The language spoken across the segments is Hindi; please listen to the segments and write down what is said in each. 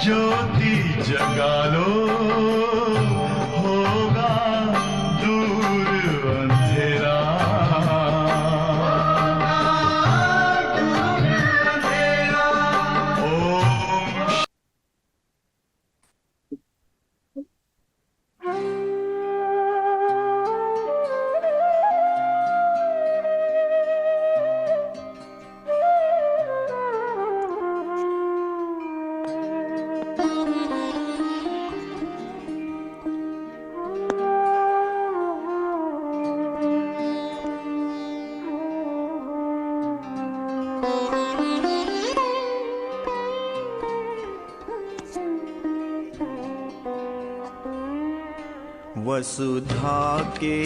ज्योति जगा लो, होगा दूर अंधेरा। वसुधा के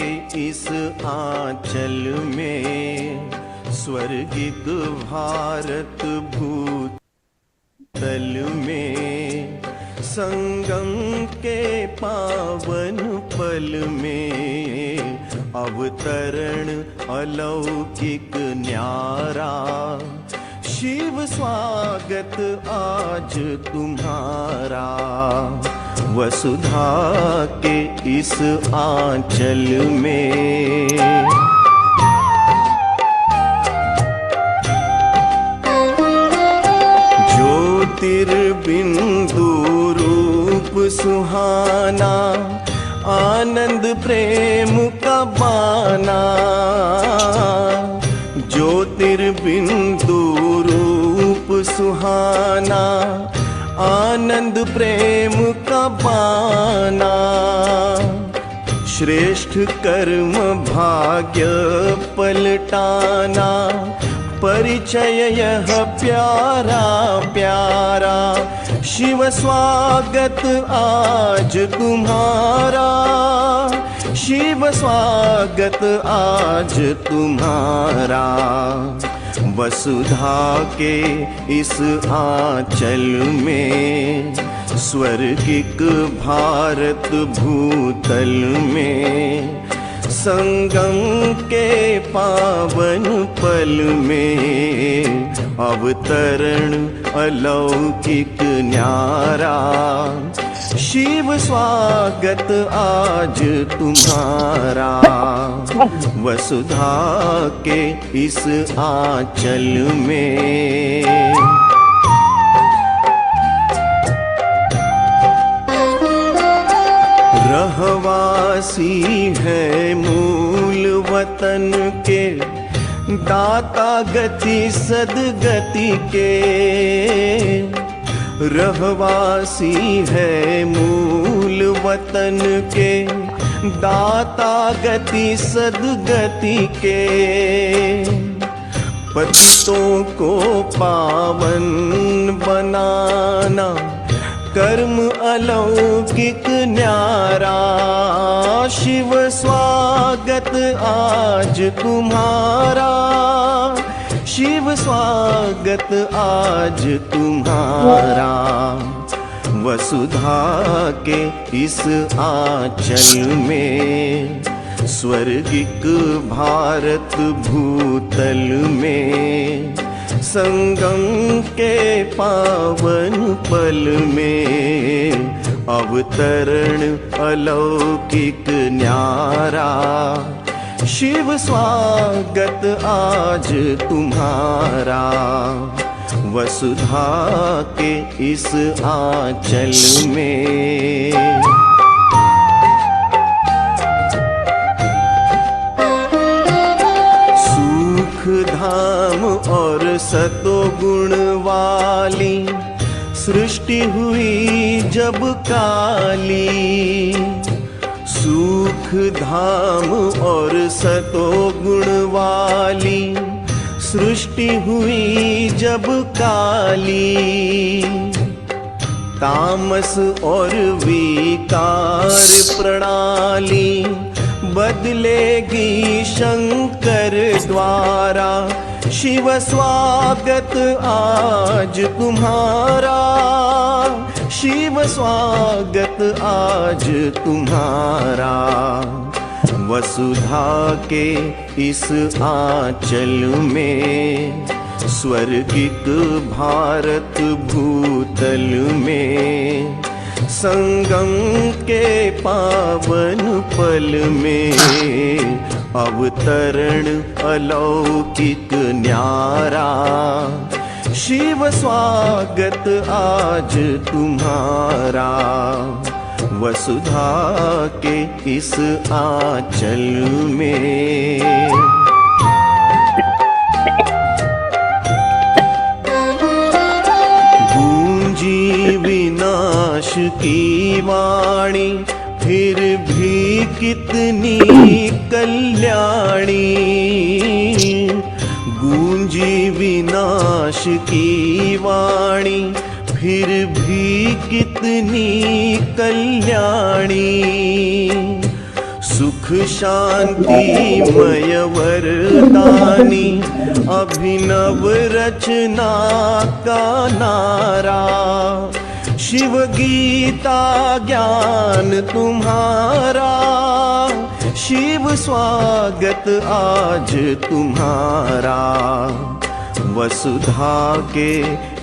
इस आंचल में स्वर्गिक भारत भूतल में संगम के पावन पल में अवतरण अलौकिक न्यारा। शिव स्वागत आज तुम्हारा। वसुधा के इस आंचल में ज्योतिर्बिंदु रूप सुहाना, आनंद प्रेम का बाना। ज्योतिर्बिंदु रूप सुहाना, आनंद प्रेम का बाना। श्रेष्ठ कर्म भाग्य पलटाना, परिचय यह प्यारा प्यारा। शिव स्वागत आज तुम्हारा, शिव स्वागत आज तुम्हारा। वसुधा के इस आंचल में स्वर्गिक भारत भूतल में संगम के पावन पल में अवतरण अलौकिक न्यारा। शिव स्वागत आज तुम्हारा। वसुधा के इस आंचल में रहवासी है मूल वतन के, दाता गति सदगति के। रहवासी है मूल वतन के, दाता गति सदगति के। पतितों को पावन बनाना, कर्म अलौकिक न्यारा। शिव स्वागत आज तुम्हारा, शिव स्वागत आज तुम्हारा। वसुधा के इस आंचल में स्वर्गिक भारत भूतल में संगम के पावन पल में अवतरण अलौकिक न्यारा। शिव स्वागत आज तुम्हारा। वसुधा के इस आंचल में सुख धाम और सतो गुण वाली सृष्टि हुई जब काली। सुख धाम और सतो गुण वाली सृष्टि हुई जब काली। तामस और विकार प्रणाली बदलेगी शंकर द्वारा। शिव स्वागत आज तुम्हारा, शिव स्वागत आज तुम्हारा। वसुधा के इस आंचल में स्वर्गिक भारत भूतल में, संगम के पावन पल में, अवतरण अलौकिक न्यारा। शिव स्वागत आज तुम्हारा, वसुधा के इस आंचल में। गूंजी विनाश की वाणी, फिर भी कितनी कल्याणी। गूंजी विनाश की वाणी, फिर भी कितनी कल्याणी। सुख शांति मय वरदानी, अभिनव रचना का नारा। शिव गीता ज्ञान तुम्हारा, शिव स्वागत आज तुम्हारा। वसुधा के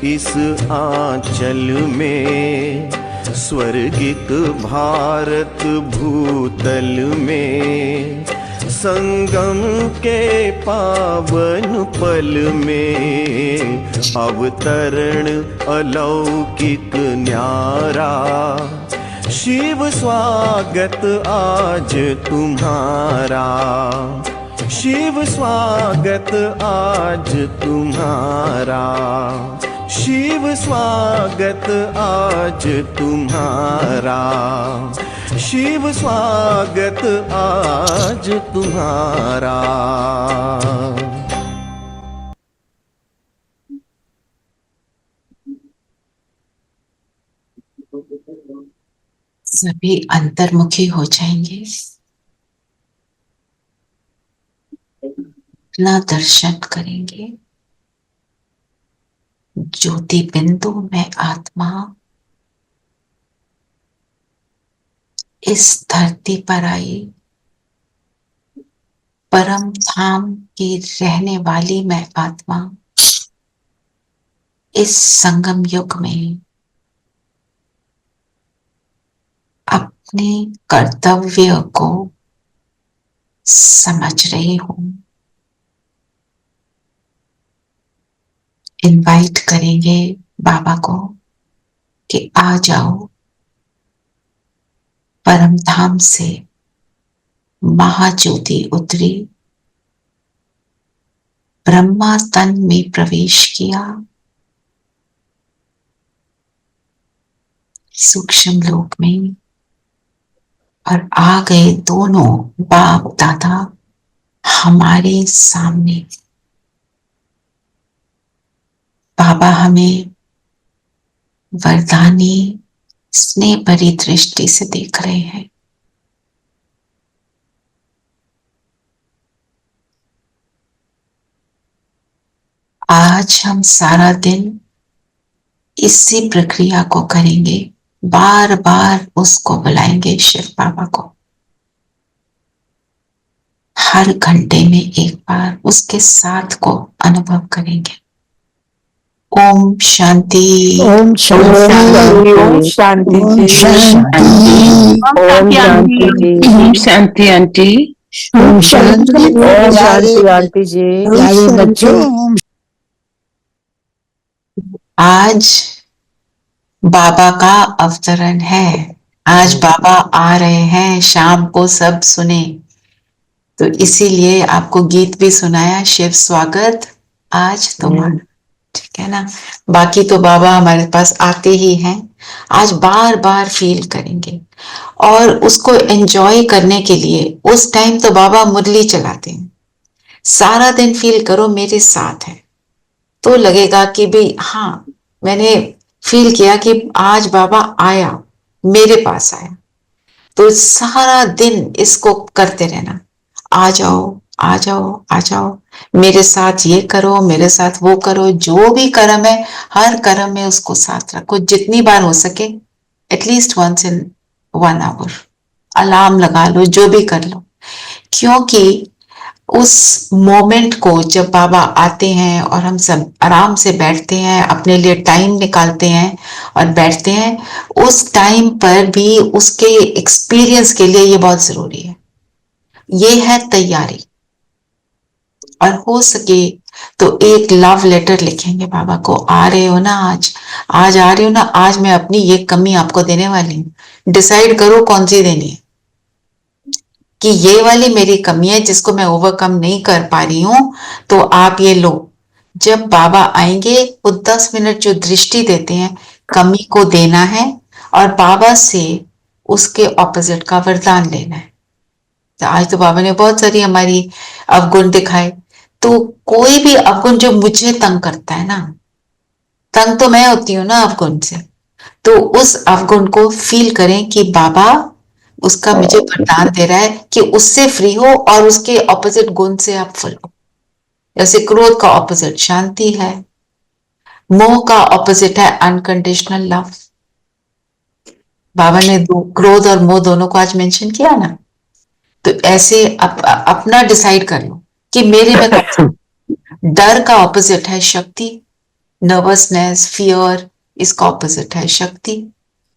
इस आंचल में, स्वर्गिक भारत भूतल में, संगम के पावन पल में, अवतरण अलौकिक न्यारा। शिव स्वागत आज तुम्हारा, शिव स्वागत आज तुम्हारा। शिव स्वागत आज तुम्हारा, शिव स्वागत आज तुम्हारा। सभी अंतर्मुखी हो जाएंगे, अपना दर्शन करेंगे। ज्योति बिंदु में आत्मा इस धरती पर आई, परम धाम की रहने वाली मैं आत्मा इस संगम युग में अपने कर्तव्य को समझ रही हूं। इनवाइट करेंगे बाबा को कि आ जाओ, परम धाम से महाज्योति उतरी, ब्रह्मा तन में प्रवेश किया, सूक्ष्म लोक में, और आ गए दोनों बाप दादा हमारे सामने। बाबा हमें वरदानी स्नेह भरी दृष्टि से देख रहे हैं। आज हम सारा दिन इसी प्रक्रिया को करेंगे, बार बार उसको बुलाएंगे, शिव बाबा को। हर घंटे में एक बार उसके साथ को अनुभव करेंगे। ओम शांति, ओम शांति, ओम शांति जी, ओम शांति जी, ओम शांति आंटी, ओम शांति, ओम शांति आंटी जी, प्यारे बच्चों। आज बाबा का अवतरण है। आज बाबा आ रहे हैं, शाम को सब सुने। तो इसीलिए आपको गीत भी सुनाया, शिव स्वागत आज तुम्हारा, ठीक है ना। बाकी तो बाबा हमारे पास आते ही हैं, आज बार बार फील करेंगे। और उसको एंजॉय करने के लिए उस टाइम तो बाबा मुरली चलाते हैं। सारा दिन फील करो मेरे साथ है, तो लगेगा कि भाई हाँ, मैंने फील किया कि आज बाबा आया, मेरे पास आया। तो सारा दिन इसको करते रहना, आ जाओ आ जाओ आ जाओ, मेरे साथ ये करो, मेरे साथ वो करो। जो भी कर्म है, हर कर्म में उसको साथ रखो, जितनी बार हो सके, at least once in 1 hour. Alarm लगा लो, जो भी कर लो, क्योंकि उस मोमेंट को जब बाबा आते हैं और हम सब आराम से बैठते हैं, अपने लिए टाइम निकालते हैं और बैठते हैं, उस टाइम पर भी उसके एक्सपीरियंस के लिए ये बहुत जरूरी है। ये है तैयारी। और हो सके तो एक लव लेटर लिखेंगे बाबा को, आ रहे हो ना आज आ रहे हो ना, आज मैं अपनी ये कमी आपको देने वाली हूँ, डिसाइड करो कौन सी देनी है, कि ये वाली मेरी कमी है जिसको मैं ओवरकम नहीं कर पा रही हूं, तो आप ये लो। जब बाबा आएंगे वो 10 मिनट जो दृष्टि देते हैं, कमी को देना है और बाबा से उसके ऑपोजिट का वरदान लेना है। तो आज तो बाबा ने बहुत सारी हमारी अवगुण दिखाए, तो कोई भी अवगुण जो मुझे तंग करता है ना, तंग तो मैं होती हूँ ना अवगुण से, तो उस अवगुण को फील करें कि बाबा उसका मुझे वरदान दे रहा है कि उससे फ्री हो और उसके ऑपोजिट गुण से आप फुल हो। जैसे क्रोध का ऑपोजिट शांति है, मोह का ऑपोजिट है अनकंडीशनल लव। बाबा ने क्रोध और मोह दोनों को आज मेंशन किया ना, तो ऐसे अपना डिसाइड कर लो कि मेरे में डर का ऑपोजिट है शक्ति, नर्वसनेस, फियर, इसका ऑपोजिट है शक्ति।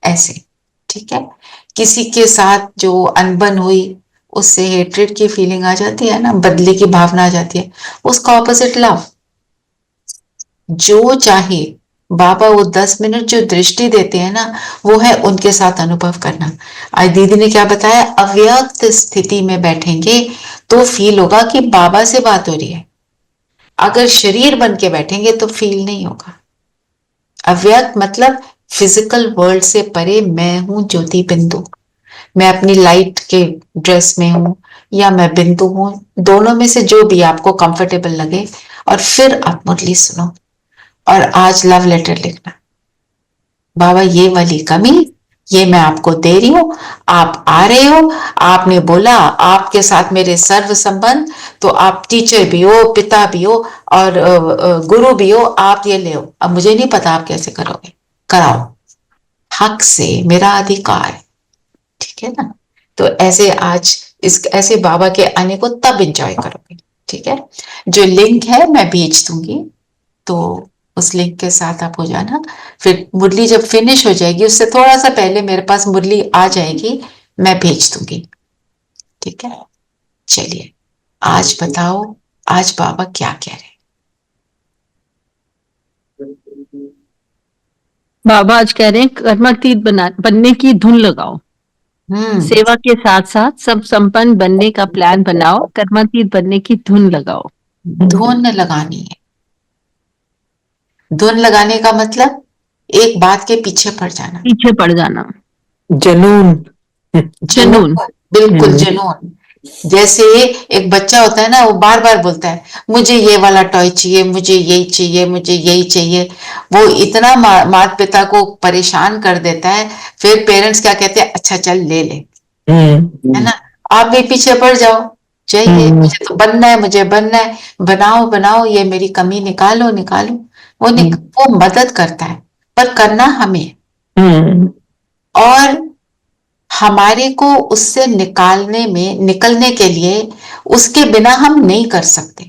ऐसे, ठीक है। किसी के साथ जो अनबन हुई, उससे हेट्रेड की फीलिंग आ जाती है ना, बदले की भावना आ जाती है, उसका ऑपोजिट लव। जो चाहे बाबा वो 10 मिनट जो दृष्टि देते हैं ना, वो है उनके साथ अनुभव करना। आज दीदी ने क्या बताया, अव्यक्त स्थिति में बैठेंगे तो फील होगा कि बाबा से बात हो रही है। अगर शरीर बन के बैठेंगे तो फील नहीं होगा। अव्यक्त मतलब फिजिकल वर्ल्ड से परे, मैं हूं ज्योति बिंदु, मैं अपनी लाइट के ड्रेस में हूं या मैं बिंदु हूं, दोनों में से जो भी आपको कंफर्टेबल लगे। और फिर आप मुरली सुनो और आज लव लेटर लिखना, बाबा ये वाली कमी ये मैं आपको दे रही हूं, आप आ रहे हो, आपने बोला आपके साथ मेरे सर्व संबंध, तो आप टीचर भी हो, पिता भी हो और गुरु भी हो, आप ये ले। अब मुझे नहीं पता आप कैसे करोगे, कराओ, हक से, मेरा अधिकार है, ठीक है ना। तो ऐसे आज इस ऐसे बाबा के आने को तब एंजॉय करोगे, ठीक है। जो लिंक है मैं भेज दूंगी, तो उस लिंक के साथ आप हो जाना। फिर मुरली जब फिनिश हो जाएगी, उससे थोड़ा सा पहले मेरे पास मुरली आ जाएगी, मैं भेज दूंगी, ठीक है। चलिए आज बताओ, आज बाबा क्या कह रहे हैं। बाबा आज कह रहे हैं कर्मातीत बनने की धुन लगाओ, सेवा के साथ साथ सब संपन्न बनने का प्लान बनाओ, कर्मातीत बनने की धुन लगाओ। धुन लगानी है। धुन लगाने का मतलब एक बात के पीछे पड़ जाना, पीछे पड़ जाना, जुनून। जुनून, बिल्कुल जुनून। जैसे एक बच्चा होता है ना, वो बार बार बोलता है मुझे ये वाला टॉय चाहिए, मुझे यही चाहिए, मुझे यही चाहिए। वो इतना माता पिता को परेशान कर देता है, फिर पेरेंट्स क्या कहते हैं, अच्छा चल ले ले, है ना। आप भी पीछे पड़ जाओ, चाहिए मुझे तो बनना है, मुझे बनना है, बनाओ बनाओ, ये मेरी कमी निकालो निकालो। वो मदद करता है, पर करना हमें, और हमारे को उससे निकलने के लिए उसके बिना हम नहीं कर सकते,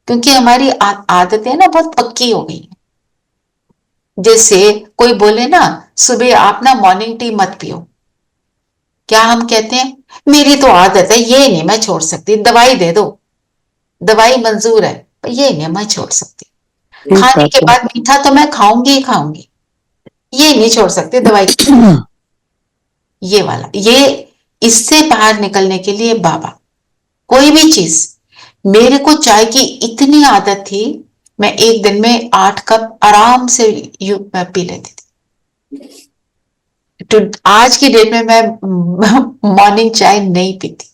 क्योंकि हमारी आदतें ना बहुत पक्की हो गई हैं। जैसे कोई बोले ना सुबह आप ना मॉर्निंग टी मत पियो, क्या हम कहते हैं मेरी तो आदत है, ये नहीं मैं छोड़ सकती, दवाई दे दो, दवाई मंजूर है, पर ये नहीं मैं छोड़ सकती, खाने के बाद मीठा तो मैं खाऊंगी ही खाऊंगी, ये नहीं छोड़ सकती दवाई। ये वाला, ये इससे बाहर निकलने के लिए बाबा, कोई भी चीज, मेरे को चाय की इतनी आदत थी, मैं एक दिन में 8 कप आराम से पी लेती थी। तो आज की डेट में मैं मॉर्निंग चाय नहीं पीती।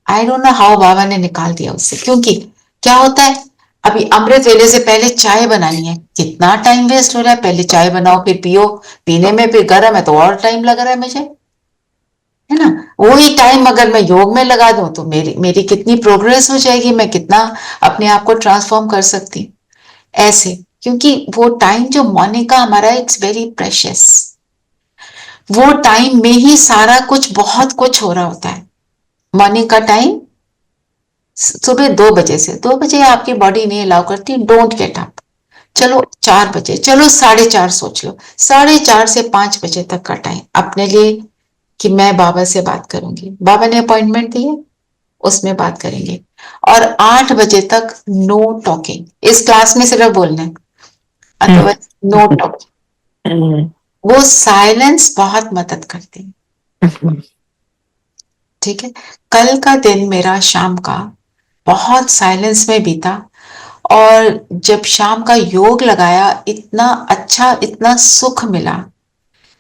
आई डोंट नो हाउ बाबा ने निकाल दिया उससे, क्योंकि क्या होता है, अभी अमृत वेले से पहले चाय बनानी है, कितना टाइम वेस्ट हो रहा है, पहले चाय बनाओ फिर पियो, पीने में फिर गर्म है तो और टाइम लग रहा है मुझे, है ना। वही टाइम अगर मैं योग में लगा दूं तो मेरी कितनी प्रोग्रेस हो जाएगी, मैं कितना अपने आप को ट्रांसफॉर्म कर सकती हूँ ऐसे। क्योंकि वो टाइम जो मॉर्निंग का हमारा, इट्स वेरी प्रेशियस, वो टाइम में ही सारा कुछ बहुत कुछ हो रहा होता है। मॉर्निंग का टाइम सुबह 2 बजे से, 2 बजे आपकी बॉडी नहीं अलाउ करती, डोंट गेट अप। चलो 4 बजे, चलो 4:30 सोच लो, 4:30 से 5 बजे तक का टाइम अपने लिए कि मैं बाबा से बात करूंगी। बाबा ने अपॉइंटमेंट दी है, उसमें बात करेंगे। और 8 बजे तक नो टॉकिंग, इस क्लास में सिर्फ बोलना है, अदरवाइज नो टॉकिंग। वो साइलेंस बहुत मदद करती है। ठीक है, कल का दिन मेरा शाम का बहुत साइलेंस में बीता, और जब शाम का योग लगाया इतना अच्छा, इतना सुख मिला।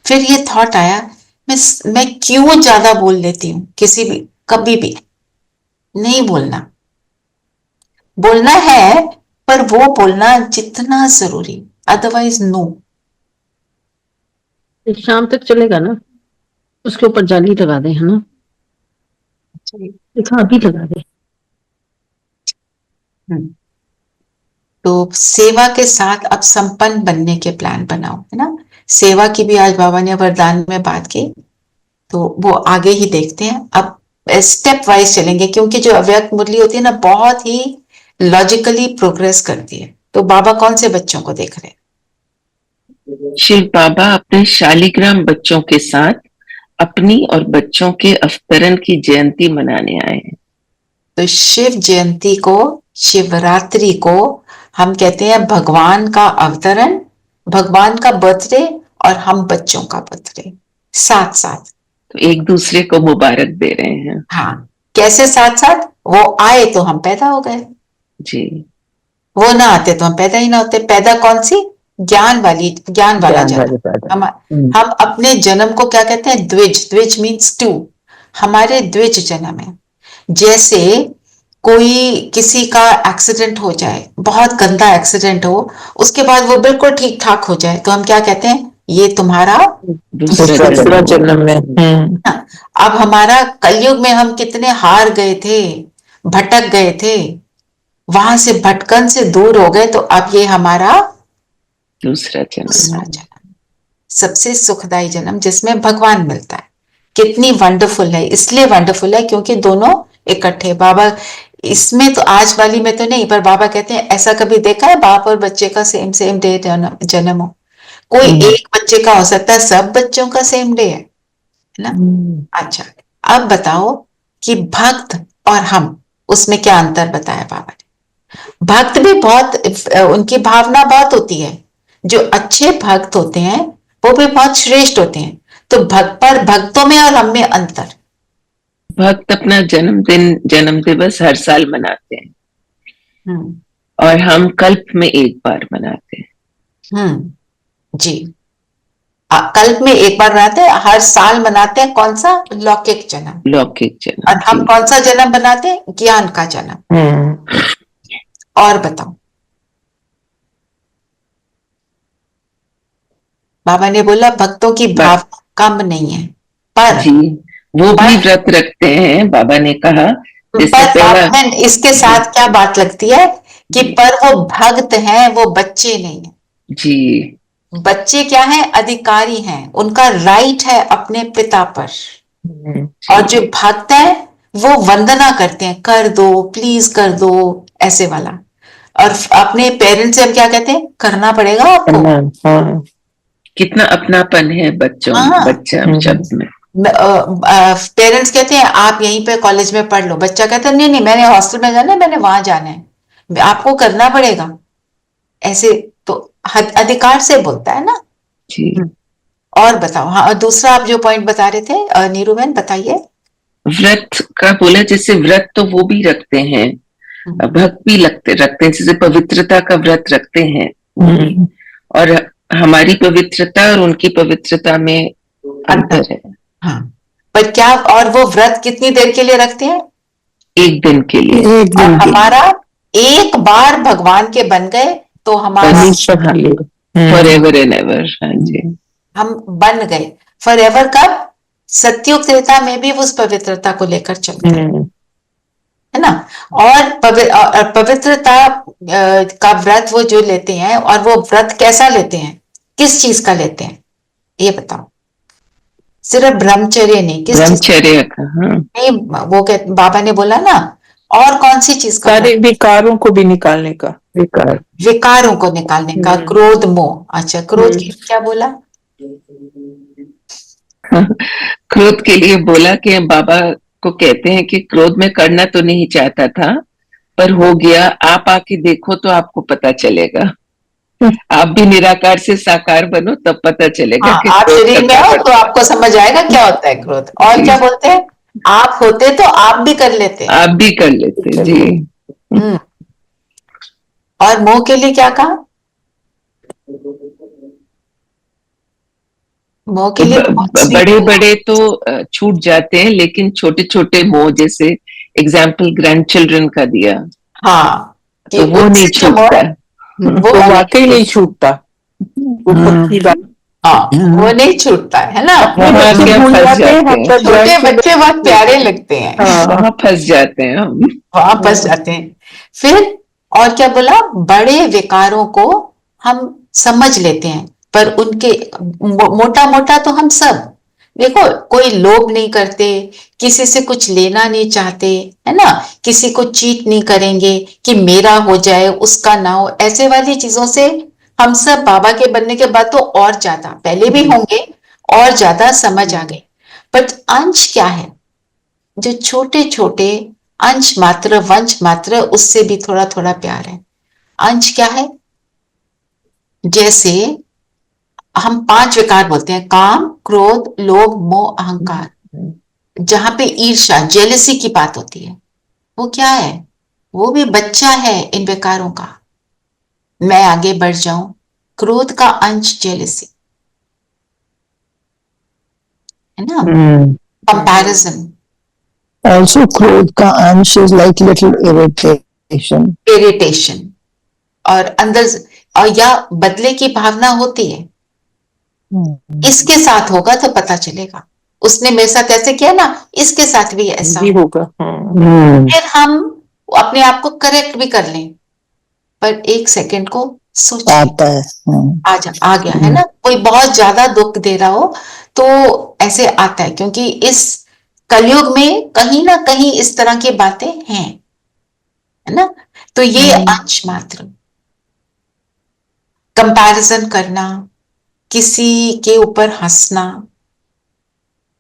फिर ये थॉट आया, मैं क्यों ज्यादा बोल लेती हूँ, किसी भी कभी भी नहीं बोलना, बोलना है पर वो बोलना जितना जरूरी, अदरवाइज नो। शाम तक चलेगा ना, उसके ऊपर जाली लगा दे, है ना, देखा अभी लगा दे। तो सेवा के साथ अब संपन्न बनने के प्लान बनाओ, है ना। सेवा की भी आज बाबा ने वरदान में बात की, तो वो आगे ही देखते हैं। अब स्टेप वाइज चलेंगे, क्योंकि जो अव्यक्त मुरली होती है ना, बहुत ही लॉजिकली प्रोग्रेस करती है। तो बाबा कौन से बच्चों को देख रहे हैं? शिव बाबा अपने शालिग्राम बच्चों के साथ अपनी और बच्चों के अवतरण की जयंती मनाने आए हैं। तो शिव जयंती को, शिवरात्रि को हम कहते हैं भगवान का अवतरण, भगवान का बर्थडे, और हम बच्चों का बर्थडे साथ साथ। तो एक दूसरे को मुबारक दे रहे हैं। हाँ, कैसे साथ साथ? वो आए तो हम पैदा हो गए, जी, वो ना आते तो हम पैदा ही ना होते। पैदा कौन सी? ज्ञान वाली, ज्ञान वाला जन्म। हम अपने जन्म को क्या कहते हैं? द्विज। द्विज मीन्स टू, हमारे द्विज जन्म है। जैसे कोई किसी का एक्सीडेंट हो जाए, बहुत गंदा एक्सीडेंट हो, उसके बाद वो बिल्कुल ठीक ठाक हो जाए, तो हम क्या कहते हैं? ये तुम्हारा दूसरा जन्म में। अब हमारा कलयुग में हम कितने हार गए थे, भटक गए थे, वहां से भटकन से दूर हो गए, तो अब ये हमारा दूसरा दूसरा जन्म। जन्म, सबसे सुखदायी जन्म, जिसमें भगवान मिलता है। कितनी वंडरफुल है, इसलिए वंडरफुल है क्योंकि दोनों इकट्ठे। बाबा इसमें तो, आज वाली में तो नहीं, पर बाबा कहते हैं ऐसा कभी देखा है बाप और बच्चे का सेम सेम डे जन्म हो? कोई एक बच्चे का हो सकता है, सब बच्चों का सेम डे है ना। अच्छा, अब बताओ कि भक्त और हम, उसमें क्या अंतर बताया बाबा ने? भक्त भी बहुत, उनकी भावना बहुत होती है, जो अच्छे भक्त होते हैं वो भी बहुत श्रेष्ठ होते हैं। तो भक्तों में और हम में अंतर। भक्त अपना जन्मदिन, जन्म दिवस हर साल मनाते हैं और हम कल्प में एक बार मनाते हैं। जी, कल्प में एक बार मनाते हैं, हर साल मनाते हैं। कौन सा? लौकिक जन्म। लौकिक जन्म। और हम कौन सा जन्म बनाते हैं? ज्ञान का जन्म। और बताओ, बाबा ने बोला भक्तों की भावना कम नहीं है, पर जी, वो भी व्रत रखते हैं। बाबा ने कहा, पर इसके साथ क्या बात लगती है कि पर वो भक्त हैं, वो बच्चे नहीं है। जी, बच्चे क्या है? अधिकारी हैं, उनका राइट है अपने पिता पर। और जो भक्त है वो वंदना करते हैं, कर दो, प्लीज कर दो, ऐसे वाला। और अपने पेरेंट्स से हम क्या कहते हैं? करना पड़ेगा आपको। कितना अपनापन है बच्चों, बच्चा शब्द में। पेरेंट्स कहते हैं आप यहीं पे कॉलेज में पढ़ लो, बच्चा कहता है नहीं नहीं, मैंने हॉस्टल में जाना है, मैंने वहां जाना है, आपको करना पड़ेगा। ऐसे तो अधिकार से बोलता है ना जी। और बताओ, हाँ, और दूसरा आप जो पॉइंट बता रहे थे नीरू बहन, बताइए। व्रत का बोला, जैसे व्रत तो वो भी रखते हैं, भक्त भी रखते हैं, जैसे पवित्रता का व्रत रखते हैं। और हमारी पवित्रता और उनकी पवित्रता में अंतर है। हाँ, पर क्या, और वो व्रत कितनी देर के लिए रखते हैं? एक दिन के लिए। और हमारा एक बार भगवान के बन गए तो हमारा फॉर एवर एंड एवर। हाँ जी, हम बन गए फॉर एवर। कब? सत्युग त्रेता में भी उस पवित्रता को लेकर चलते हैं, है ना। और पवित्रता का व्रत वो जो लेते हैं, और वो व्रत कैसा लेते हैं, किस चीज का लेते हैं, ये बताओ। सिर्फ ब्रह्मचर्य नहीं, किस ब्रह्मचर्य का। हाँ। नहीं, वो बाबा ने बोला ना, और कौन सी चीज का? सारे विकारों को भी निकालने का, विकार। विकारों को निकालने का, क्रोध मोह। अच्छा, क्रोध के लिए क्या बोला? क्रोध के लिए बोला कि हम बाबा को कहते हैं कि क्रोध में करना तो नहीं चाहता था, पर हो गया। आप आके देखो तो आपको पता चलेगा। आप भी निराकार से साकार बनो, तब पता चलेगा हाँ, कि आप क्रोध शरीर में करना आओ तो पड़ता है। आपको समझ आएगा क्या होता है क्रोध। और जी। क्या बोलते हैं? आप होते तो आप भी कर लेते। आप भी कर लेते जी। हम्म। और मोह के लिए क्या कहा? मोह के लिए बहुत sweet बड़े है। बड़े तो छूट जाते हैं, लेकिन छोटे छोटे मोह, जैसे एग्जाम्पल ग्रैंड चिल्ड्रन का दिया, हाँ, कि तो वो नहीं उनसे जो मोह छूटता। है, वो वो वाकई नहीं छूटता, वो पक्की बात। हाँ, वो नहीं छूटता है ना। अपने वहां बच्चे क्या भूल फंस जाते हैं, जाते हम हैं, तब छोटे grandchildren बच्चे बहुत प्यारे लगते हैं, वहां फंस जाते हैं हम। वहां फंस जाते हैं। फिर और क्या बोला? बड़े विकारों को हम समझ लेते हैं, पर उनके मोटा मोटा तो हम सब देखो, कोई लोभ नहीं करते, किसी से कुछ लेना नहीं चाहते, है ना, किसी को चीट नहीं करेंगे कि मेरा हो जाए उसका ना हो। ऐसे वाली चीजों से हम सब बाबा के बनने के बाद तो और ज्यादा, पहले भी होंगे, और ज्यादा समझ आ गई। बट अंश क्या है? जो छोटे छोटे अंश मात्र, वंश मात्र, उससे भी थोड़ा थोड़ा प्यार है। अंश क्या है? जैसे हम 5 विकार बोलते हैं, काम, क्रोध, लोभ, मोह, अहंकार। जहां पे ईर्ष्या, जेलसी की बात होती है, वो क्या है? वो भी बच्चा है इन विकारों का। मैं आगे बढ़ जाऊं, क्रोध का अंश जेलसी है ना, कंपैरिजन, Also, क्रोध का अंश is like little irritation. Irritation, और अंदर और या बदले की भावना होती है। इसके साथ होगा तो पता चलेगा, उसने मेरे साथ ऐसे किया ना, इसके साथ भी ऐसा भी हो। होगा। फिर हम अपने आप को करेक्ट भी कर लें, पर एक सेकंड को सोचिए, आता है। आ गया है ना। कोई बहुत ज्यादा दुख दे रहा हो तो ऐसे आता है, क्योंकि इस कलयुग में कहीं ना कहीं इस तरह की बातें हैं, है ना। तो ये अंश मात्र, कंपैरिजन करना, किसी के ऊपर हंसना,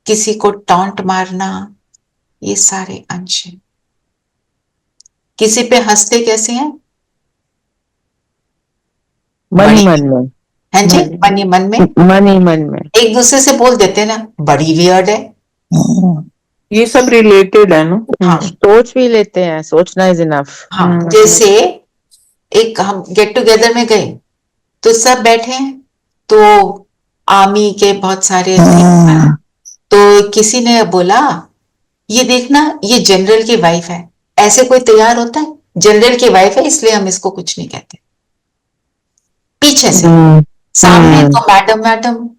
किसी को टॉन्ट मारना, ये सारे अंश हैं। किसी पे हंसते कैसे हैं? मन ही मन में, हैं जी, मन ही मन में मन ही मन में। एक दूसरे से बोल देते हैं ना, बड़ी वियर्ड है। ये सब रिलेटेड है ना। हाँ सोच भी लेते हैं, सोचना इज इनफ। हाँ, जैसे एक हम गेट टुगेदर में गए तो सब बैठे हैं, तो आर्मी के बहुत सारे तो किसी ने बोला, ये देखना, ये जनरल की वाइफ है। ऐसे कोई तैयार होता है? जनरल की वाइफ है इसलिए हम इसको कुछ नहीं कहते। पीछे से, सामने तो मैडम मैडम,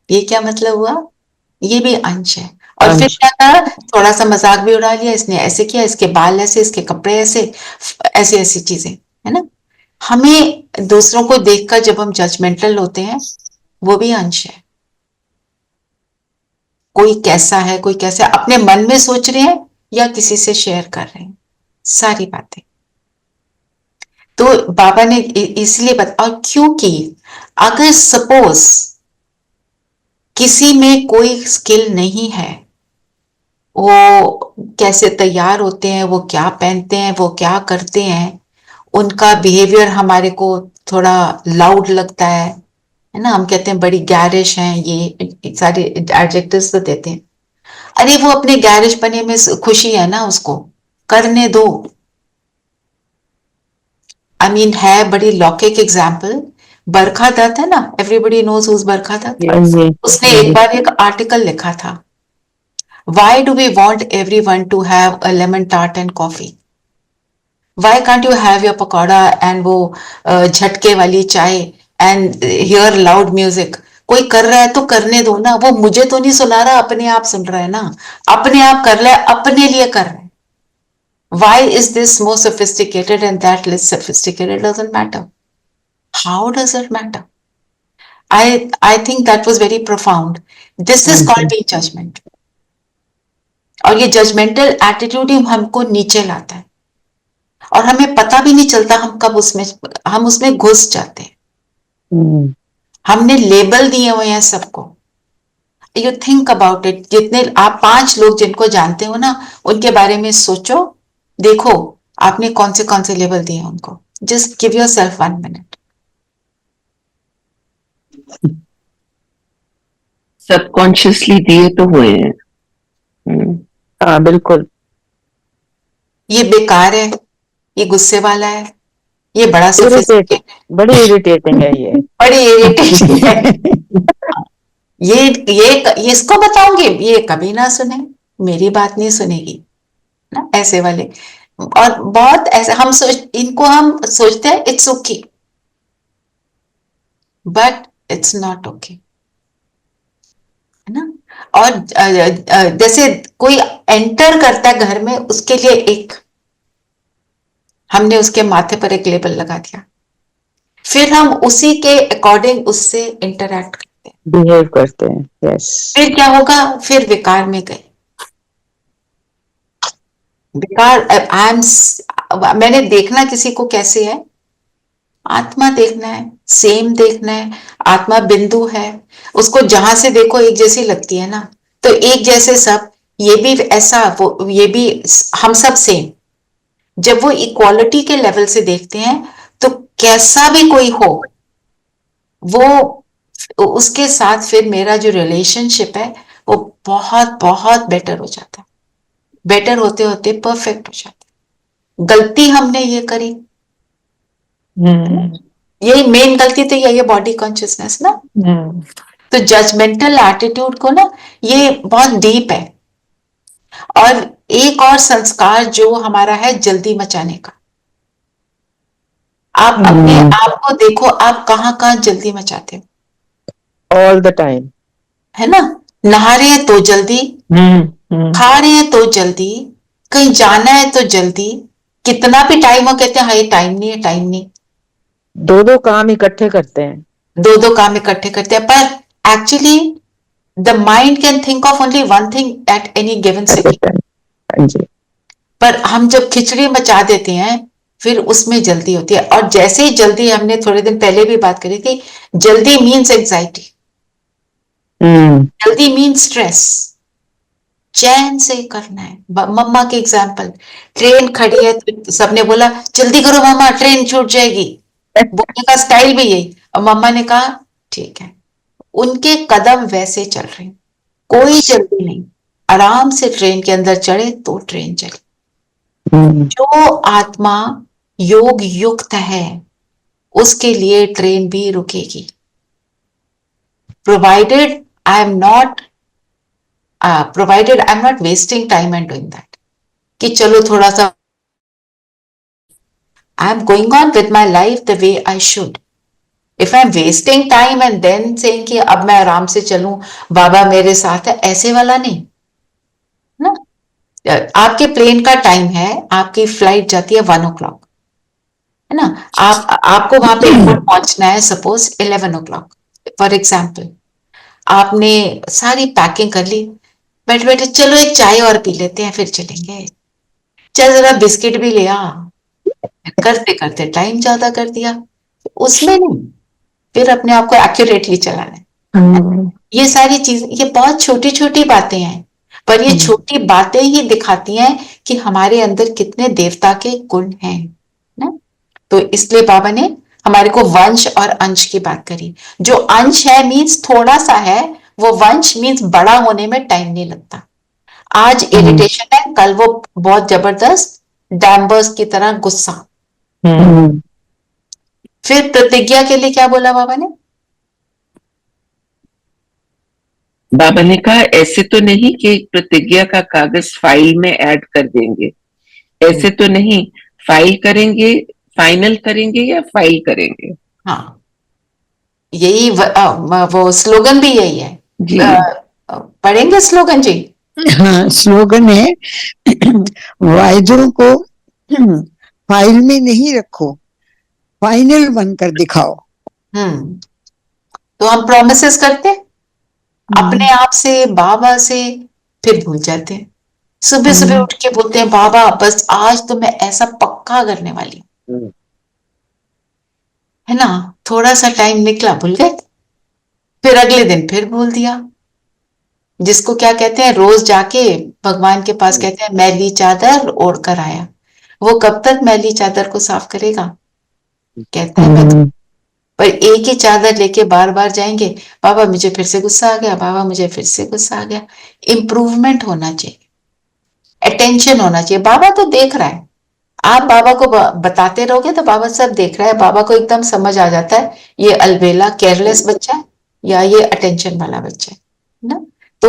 ये क्या मतलब हुआ? ये भी अंश है। और फिर क्या कहा? थोड़ा सा मजाक भी उड़ा लिया, इसने ऐसे किया, इसके बाल ऐसे, इसके कपड़े ऐसे, ऐसी ऐसी चीजें, है ना। हमें दूसरों को देखकर जब हम जजमेंटल होते हैं, वो भी अंश है। कोई कैसा है, कोई कैसा है, अपने मन में सोच रहे हैं या किसी से शेयर कर रहे हैं, सारी बातें। तो बाबा ने इसलिए बता, और क्योंकि अगर सपोज किसी में कोई स्किल नहीं है, वो कैसे तैयार होते हैं, वो क्या पहनते हैं, वो क्या करते हैं, उनका बिहेवियर हमारे को थोड़ा लाउड लगता है ना, हम कहते हैं बड़ी गैरिश हैं, ये सारे एडजेक्टिव्स तो देते हैं। अरे वो अपने गैरिश बने में खुशी है ना, उसको करने दो। आई मीन है बड़ी लौकिक एग्जाम्पल, बरखा दत्त है ना, एवरीबडी नोज हुज बरखा दत्त। उसने एक बार एक आर्टिकल लिखा था, Why do we want everyone to have a lemon tart and coffee? Why can't you have your pakoda and वो झटके वाली चाय and hear loud music? कोई कर रहा है तो करने दो ना, वो मुझे तो नहीं सुना रहा, अपने आप सुन रहा है ना, अपने आप कर रहा है, अपने लिए कर रहा है। Why is this more sophisticated and that less sophisticated? Doesn't matter. How does it matter? I think that was very profound. This is called being judgment. और ये जजमेंटल एटीट्यूड ही हमको नीचे लाता है और हमें पता भी नहीं चलता हम उसमें घुस जाते हैं। हमने लेबल दिए हुए हैं सबको। You think about it. जितने आप 5 लोग जिनको जानते हो ना, उनके बारे में सोचो, देखो आपने कौन से लेबल दिए उनको। Just give your self 1 minute. Subconsciously दिए तो हुए हैं। हाँ बिल्कुल। ये बेकार है, ये गुस्से वाला है, ये बड़ा इरिटेटिंग, बड़ी इरिटेटिंग है ये। बड़ी इरिटेटिंग है। ये इसको बताऊंगी, ये कभी ना सुने, मेरी बात नहीं सुनेगी ना, ऐसे वाले। और बहुत ऐसे हम सोचते हैं it's okay, but it's not okay, है ना। और जैसे कोई एंटर करता है घर में, उसके लिए हमने उसके माथे पर एक लेबल लगा दिया, फिर हम उसी के अकॉर्डिंग उससे इंटरैक्ट करते हैं, बिहेव करते हैं। यस। फिर क्या होगा, फिर विकार में गए। विकार मैंने देखना किसी को कैसे है, आत्मा देखना है, सेम देखना है। आत्मा बिंदु है, उसको जहां से देखो एक जैसी लगती है ना, तो एक जैसे सब, ये भी ऐसा, ये भी, हम सब सेम। जब वो इक्वालिटी के लेवल से देखते हैं तो कैसा भी कोई हो, वो उसके साथ फिर मेरा जो रिलेशनशिप है वो बहुत बहुत बेटर हो जाता है। बेटर होते होते परफेक्ट हो जाता है। गलती हमने ये करी, यही मेन गलती थी, ये बॉडी कॉन्शियसनेस ना। तो जजमेंटल एटीट्यूड को ना, ये बहुत डीप है। और एक और संस्कार जो हमारा है, जल्दी मचाने का। आप अपने आप को देखो, आप कहाँ कहाँ जल्दी मचाते हो। ऑल द टाइम, है ना। नहा रहे हैं तो जल्दी, खा रहे हैं तो जल्दी, कहीं जाना है तो जल्दी। कितना भी टाइम हो, कहते हैं हाँ ये टाइम नहीं है, टाइम नहीं। 2 काम इकट्ठे करते हैं। 2 काम इकट्ठे करते हैं, पर actually the mind can think of only one thing at any given second. हाँ जी। पर हम जब खिचड़ी मचा देते हैं, फिर उसमें जल्दी होती है। और जैसे ही जल्दी, हमने थोड़े दिन पहले भी बात करी थी, जल्दी मीन्स एंजाइटी, जल्दी मीन्स स्ट्रेस। चैन से करना है। मम्मा के एग्जाम्पल, ट्रेन खड़ी है तो सबने बोला जल्दी करो मम्मा, ट्रेन छूट जाएगी। बोलने का स्टाइल भी यही। और मम्मा ने कहा ठीक है। उनके कदम वैसे चल रहे हैं, कोई जल्दी नहीं, आराम से ट्रेन के अंदर चढ़े तो ट्रेन चले। जो आत्मा योग युक्त है, उसके लिए ट्रेन भी रुकेगी, provided I am not wasting time and doing that, कि चलो थोड़ा सा, I am going on with my life the way I should. If I am wasting time and then saying कि अब मैं आराम से चलूं, बाबा मेरे साथ है, ऐसे वाला नहीं ना। आपके प्लेन का टाइम है, आपकी फ्लाइट जाती है 1 o'clock, है ना। आपको वहां पे एयरपोर्ट पहुंचना है सपोज 11 o'clock फॉर एग्जाम्पल। आपने सारी पैकिंग कर ली, बैठे बैठे चलो एक चाय और पी लेते हैं फिर चलेंगे, चल जरा बिस्किट भी ले आ, करते करते टाइम ज्यादा कर दिया। उसमें नहीं, फिर अपने आप को एक्यूरेटली चलाना है। ये सारी चीज, ये बहुत छोटी छोटी बातें हैं, पर ये छोटी बातें ही दिखाती हैं कि हमारे अंदर कितने देवता के गुण हैं ना। तो इसलिए बाबा ने हमारे को वंश और अंश की बात करी। जो अंश है मीन्स थोड़ा सा है, वो वंश मीन्स बड़ा होने में टाइम नहीं लगता। आज इरिटेशन है, कल वो बहुत जबरदस्त डैम्बर्स की तरह गुस्सा। फिर प्रतिज्ञा के लिए क्या बोला बाबा ने? बाबा ने कहा ऐसे तो नहीं कि प्रतिज्ञा का कागज फाइल में ऐड कर देंगे, ऐसे तो नहीं, फाइल करेंगे, फाइनल करेंगे या फाइल करेंगे। हाँ, यही वो स्लोगन भी यही है जी। पढ़ेंगे स्लोगन जी? हाँ, स्लोगन है वायदों को फाइल में नहीं रखो, फाइनल बनकर दिखाओ। तो हम प्रॉमिसेस करते अपने आप से, बाबा से, फिर भूल जाते हैं। सुबह सुबह उठ के बोलते हैं बाबा बस आज तो मैं ऐसा पक्का करने वाली हूँ, है ना। थोड़ा सा टाइम निकला भूल गए, फिर अगले दिन फिर भूल दिया। जिसको क्या कहते हैं, रोज जाके भगवान के पास कहते हैं मैली चादर ओढ़ कर आया। वो कब तक मैली चादर को साफ करेगा, कहता है मैं तो, पर एक ही चादर लेके बार बार जाएंगे, बाबा मुझे फिर से गुस्सा आ गया, बाबा मुझे फिर से गुस्सा आ गया। इम्प्रूवमेंट होना चाहिए, अटेंशन होना चाहिए। बाबा तो देख रहा है, आप बाबा को बताते रहोगे तो बाबा सब देख रहा है। बाबा को एकदम समझ आ जाता है ये अलबेला केयरलेस बच्चा है या ये अटेंशन वाला बच्चा है ना। तो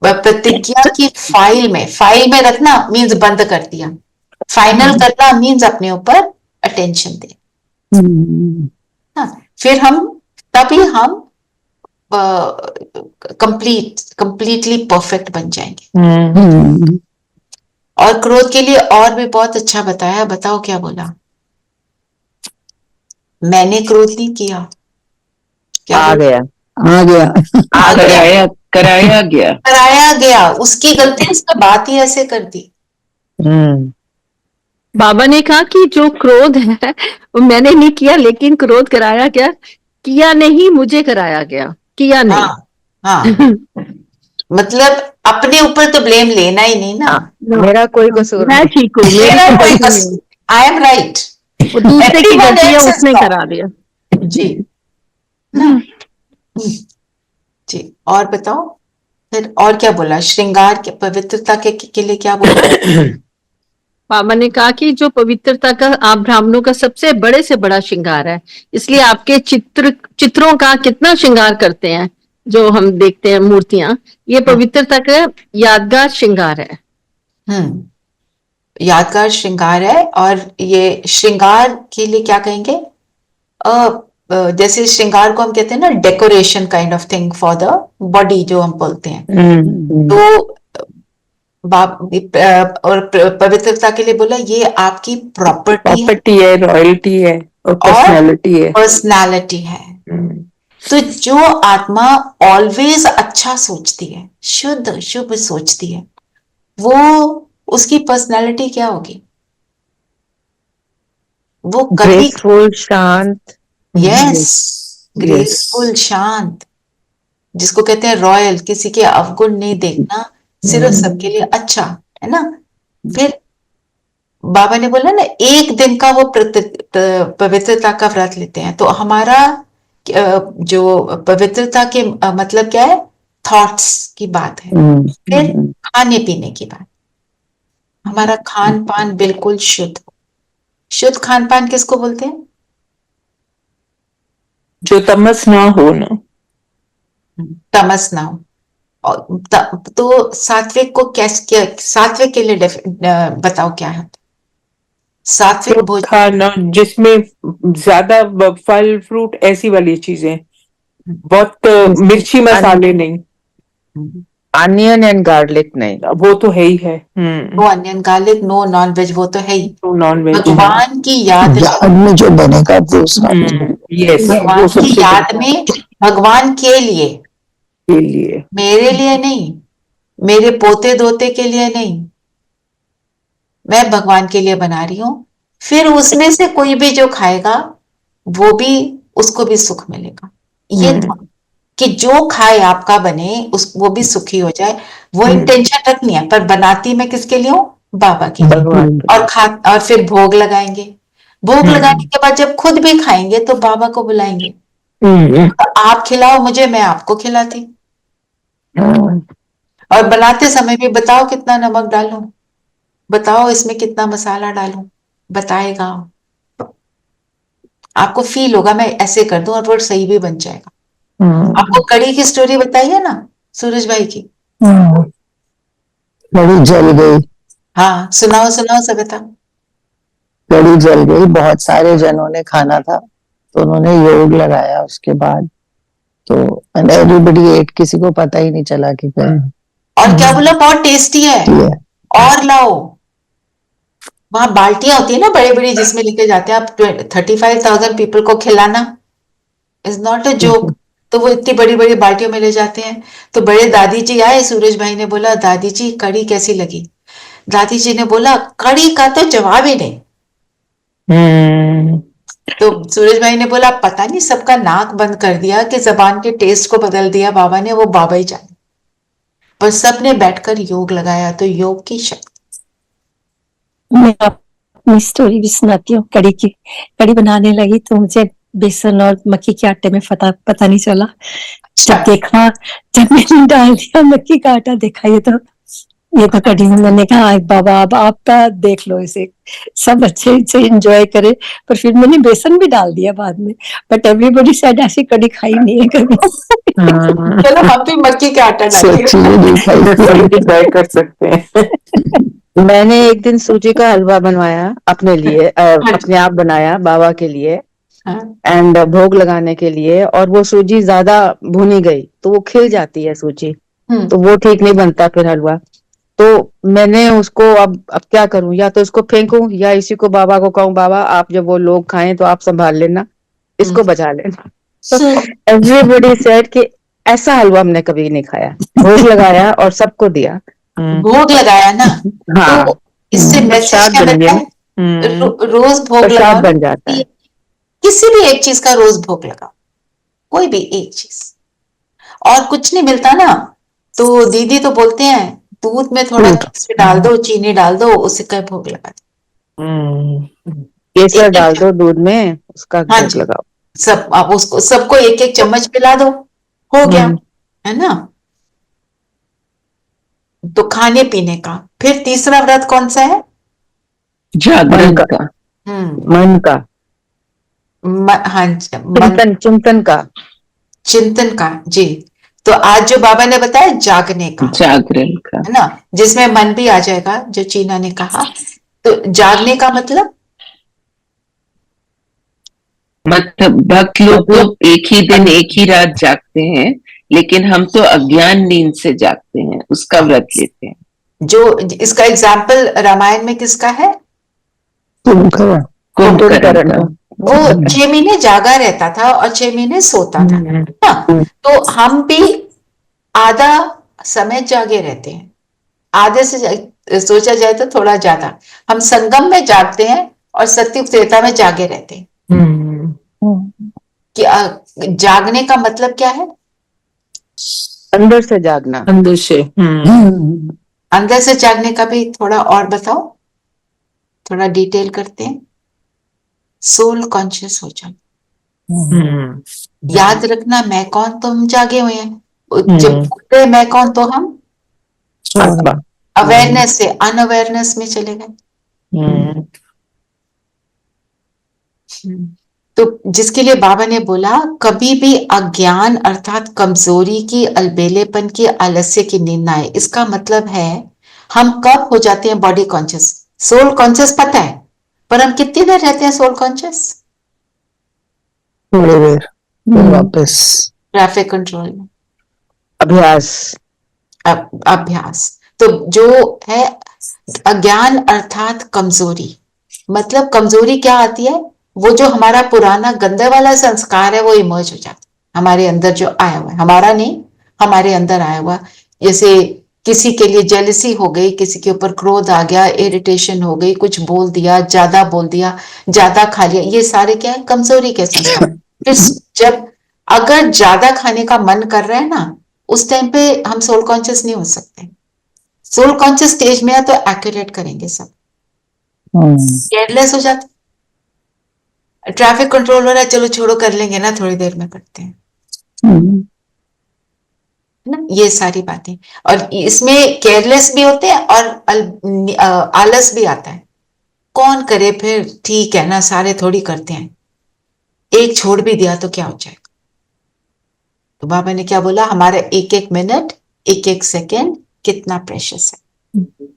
प्रतिज्ञा की फाइल में रखना मीन्स बंद कर दिया, फाइनल करना मीन्स अपने ऊपर अटेंशन दे। फिर तभी हम कंप्लीटली परफेक्ट बन जाएंगे। और क्रोध के लिए और भी बहुत अच्छा बताया, बताओ क्या बोला। मैंने क्रोध नहीं किया, क्या आ गया कराया गया, उसकी गलती, उसने बात ही ऐसे कर दी। बाबा ने कहा कि जो क्रोध है वो मैंने नहीं किया, लेकिन क्रोध कराया गया, किया नहीं मुझे कराया गया, किया नहीं। हाँ मतलब अपने ऊपर तो ब्लेम लेना ही नहीं ना। मेरा कोई कसूर मैं नहीं। ठीक हूँ, मेरा कोई कसूर आई एम राइट, वो दूसरे की गलती है, उसने करा दिया। जी जी। और बताओ फिर और क्या बोला, श्रृंगार के पवित्रता के लिए क्या बोला। बाबा ने कहा कि जो पवित्रता का आप ब्राह्मणों का सबसे बड़े से बड़ा श्रृंगार है, इसलिए आपके चित्रों का कितना श्रृंगार करते हैं जो हम देखते हैं मूर्तियां, ये पवित्रता का यादगार श्रृंगार है। यादगार श्रृंगार है। और ये श्रृंगार के लिए क्या कहेंगे, जैसे श्रृंगार को हम कहते हैं ना decoration kind of thing for the body जो हम बोलते हैं। तो और पवित्रता के लिए बोला ये आपकी प्रॉपर्टी है, रॉयल्टी है और पर्सनालिटी है। तो जो आत्मा ऑलवेज अच्छा सोचती है, शुद्ध शुभ सोचती है, वो उसकी पर्सनालिटी क्या होगी, वो कभी ग्रेसफुल शांत। ग्रेसफुल शांत, जिसको कहते हैं रॉयल, किसी के अवगुण नहीं देखना, सिर्फ सबके लिए अच्छा, है ना। फिर बाबा ने बोला ना एक दिन का वो पवित्रता का व्रत लेते हैं, तो हमारा जो पवित्रता के मतलब क्या है, थॉट्स की बात है। फिर खाने पीने की बात, हमारा खान पान बिल्कुल शुद्ध। शुद्ध खान पान किसको बोलते हैं, जो तमस ना हो ना, तमस ना हो। तो सात्विक को कैसे, सात्विक के लिए बताओ क्या है सात्विक भोजन। खाना जिसमें ज्यादा फल फ्रूट ऐसी वाली चीजें, बहुत मिर्ची मसाले नहीं, अनियन एंड गार्लिक नहीं, वो तो है ही है। No onion garlic, no non veg, वो तो है ही। नॉन वेज भगवान की याद में जो बनेगा दूसरा, यस, भगवान की याद में, भगवान के लिए, मेरे लिए नहीं, मेरे पोते दोते के लिए नहीं, मैं भगवान के लिए बना रही हूं। फिर उसमें से कोई भी जो खाएगा वो भी, उसको भी सुख मिलेगा। ये कि जो खाए आपका बने, वो भी सुखी हो जाए, वो इंटेंशन रखनी है। पर बनाती मैं किसके लिए हूँ, बाबा के लिए। और फिर भोग लगाएंगे। भोग लगाने के बाद जब खुद भी खाएंगे तो बाबा को बुलाएंगे, तो आप खिलाओ मुझे, मैं आपको खिलाती। और बनाते समय भी बताओ कितना नमक डालूं, बताओ इसमें कितना मसाला डालूं, बताएगा। आपको फील होगा मैं ऐसे कर दूं और वो सही भी बन जाएगा। आपको कड़ी की स्टोरी बताई है ना सूरज भाई की, कड़ी जल गई। हाँ सुनाओ सुनाओ सविता। कड़ी जल गई, बहुत सारे जनों ने खाना था तो उन्होंने योग लगाया उसके बाद, तो एवरीबडी एट, किसी को पता ही नहीं चला कि और क्या बोला, बहुत टेस्टी है और लाओ। वहां बाल्टियां होती है ना बड़ी बड़ी, जिसमें लेके जाते हैं आप। 35,000 पीपल को खिलाना इज नॉट अ जोक। तो वो इतनी बड़ी बड़ी बाल्टियों में ले जाते हैं। तो बड़े दादी जी आए, सूरज भाई ने बोला दादी जी कड़ी कैसी लगी? दादी जी ने बोला कड़ी का तो जवाब ही नहीं। तो सूरज भाई ने बोला पता नहीं सबका नाक बंद कर दिया कि जबान के टेस्ट को बदल दिया बाबा ने, वो बाबा ही जाने। पर सबने बैठकर योग लगाया, तो योग की शक्ति। मैं अपनी स्टोरी भी सुनाती हूँ। कड़ी की, कड़ी बनाने लगी तो मुझे बेसन और मक्की के आटे में पता नहीं चला। जब देखा, जब मैंने डाल दिया मक्की का आटा, देखा ये तो कड़ी में, मैंने कहा "आय बाबा अब आपका देख लो इसे, सब अच्छे से एंजॉय करे"। पर फिर मैंने बेसन भी डाल दिया बाद में, बट एवरीबॉडी सेड ऐसी कड़ी खाई नहीं है कभी। चलो हम भी मक्की का आटा ट्राई कर सकते हैं। मैंने एक दिन सूजी का हलवा बनवाया अपने लिए, अपने आप बनाया बाबा के लिए एंड भोग लगाने के लिए, और वो सूजी ज्यादा भुनी गई तो वो खिल जाती है सूजी, तो वो ठीक नहीं बनता फिर हलवा। तो मैंने उसको अब क्या करूं, या तो इसको फेंकूं या इसी को बाबा को कहूं बाबा आप जब वो लोग खाएं तो आप संभाल लेना, इसको बचा लेना। तो एवरीबॉडी सेड कि ऐसा हलवा हमने कभी नहीं खाया। भोग लगाया और सबको दिया। भोग लगाया ना, हाँ, तो इससे मैसेज क्या मिलता है? रोज भोग प्रसाद बन लगाओ, जाता है। किसी भी एक चीज का रोज भोग लगाओ, कोई भी एक चीज, और कुछ नहीं मिलता ना, तो दीदी तो बोलते हैं दूध में थोड़ा केसर डाल दो, चीनी डाल दो, उसे का भोग लगा दो। केसर एक-एक डाल दो दूध में, उसका हाँ भोग जी, लगाओ। सब आप उसको सबको एक एक चम्मच पिला दो, हो गया, है ना। तो खाने पीने का। फिर तीसरा व्रत कौन सा है? जागरण का। मन का, हाँ जी, चिंतन का। चिंतन का जी। तो आज जो बाबा ने बताया जागने का, जागरण का, है ना, जिसमें मन भी आ जाएगा, जो चीना ने कहा। तो जागने का मतलब भक्त लोग तो एक ही दिन एक ही रात जागते हैं, लेकिन हम तो अज्ञान नींद से जागते हैं, उसका व्रत लेते हैं। जो इसका एग्जाम्पल रामायण में किसका है? कुंभकर्ण का। वो 6 महीने जागा रहता था और 6 महीने सोता था ना। तो हम भी आधा समय जागे रहते हैं, आधे से सोचा जाए तो थोड़ा ज्यादा। हम संगम में जागते हैं और सत्युग त्रेता में जागे रहते हैं। कि जागने का मतलब क्या है? अंदर से जागना। अंदर से। अंदर से जागने का भी थोड़ा और बताओ, थोड़ा डिटेल करते हैं। सोल कॉन्शियस हो जाना। याद रखना, मैं कौन, तो हम जागे हुए हैं। जब बोलते मैं कौन, तो हम अवेयरनेस से अनअवेयरनेस में चले गए। तो जिसके लिए बाबा ने बोला कभी भी अज्ञान अर्थात कमजोरी की, अलबेलेपन की, आलस्य की नींद ना आए। इसका मतलब है हम कब हो जाते हैं बॉडी कॉन्शियस? सोल कॉन्शियस पता है, पर हम कितनी देर रहते हैं सोल कॉन्शियस? थोड़ी देर, फिर वापस ट्रैफिक कंट्रोल में अभ्यास। अभ्यास। तो जो है अज्ञान अर्थात कमजोरी, मतलब कमजोरी क्या आती है? वो जो हमारा पुराना गंदे वाला संस्कार है वो इमर्ज हो जाता है हमारे अंदर, जो आया हुआ है, हमारा नहीं, हमारे अंदर आया हुआ। जैसे किसी के लिए जेलसी हो गई, किसी के ऊपर क्रोध आ गया, इरिटेशन हो गई, कुछ बोल दिया, ज्यादा खा लिया, ये सारे क्या है? कमजोरी के संस्कार। फिर जब अगर ज्यादा खाने का मन कर रहा है ना, उस टाइम पे हम सोल कॉन्शियस नहीं हो सकते। सोल कॉन्शियस स्टेज में है तो एक्यूरेट करेंगे सब, केयरलेस हो जाते। ट्रैफिक कंट्रोल हो रहा है, चलो छोड़ो कर लेंगे ना, थोड़ी देर में करते हैं, ना, ये सारी बातें। और इसमें केयरलेस भी होते हैं और आलस भी आता है। कौन करे फिर, ठीक है ना, सारे थोड़ी करते हैं, एक छोड़ भी दिया तो क्या हो जाएगा। तो बाबा ने क्या बोला, हमारा एक एक मिनट, एक एक सेकेंड कितना प्रेशियस है।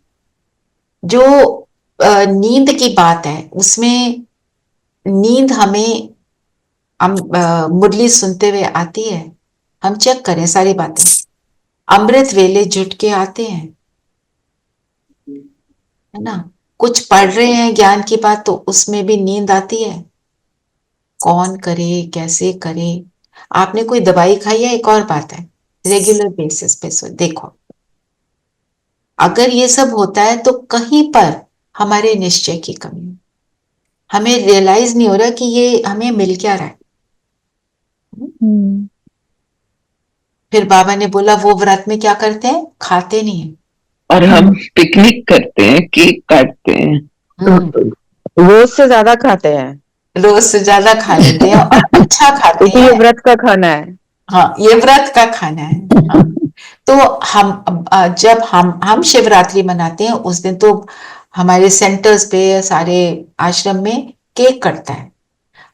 जो नींद की बात है, उसमें नींद हमें मुरली सुनते हुए आती है, हम चेक करें सारी बातें। अमृत वेले जुट के आते हैं, है ना, कुछ पढ़ रहे हैं ज्ञान की बात, तो उसमें भी नींद आती है। कौन करे, कैसे करे, आपने कोई दवाई खाई है एक और बात है, रेगुलर बेसिस पे देखो, अगर ये सब होता है तो कहीं पर हमारे निश्चय की कमी है, हमें रियलाइज नहीं हो रहा कि ये हमें मिल क्या रहा है। फिर बाबा ने बोला वो व्रत में क्या करते हैं, खाते नहीं है, और हम पिकनिक करते हैं, केक काटते हैं, रोज से ज्यादा खाते हैं रोज से ज्यादा खा लेते हैं और अच्छा खाते क्योंकि ये हैं। व्रत का खाना है। हाँ, ये व्रत का खाना है। हाँ। तो हम जब हम शिवरात्रि मनाते हैं उस दिन तो हमारे सेंटर्स पे सारे आश्रम में केक कटता है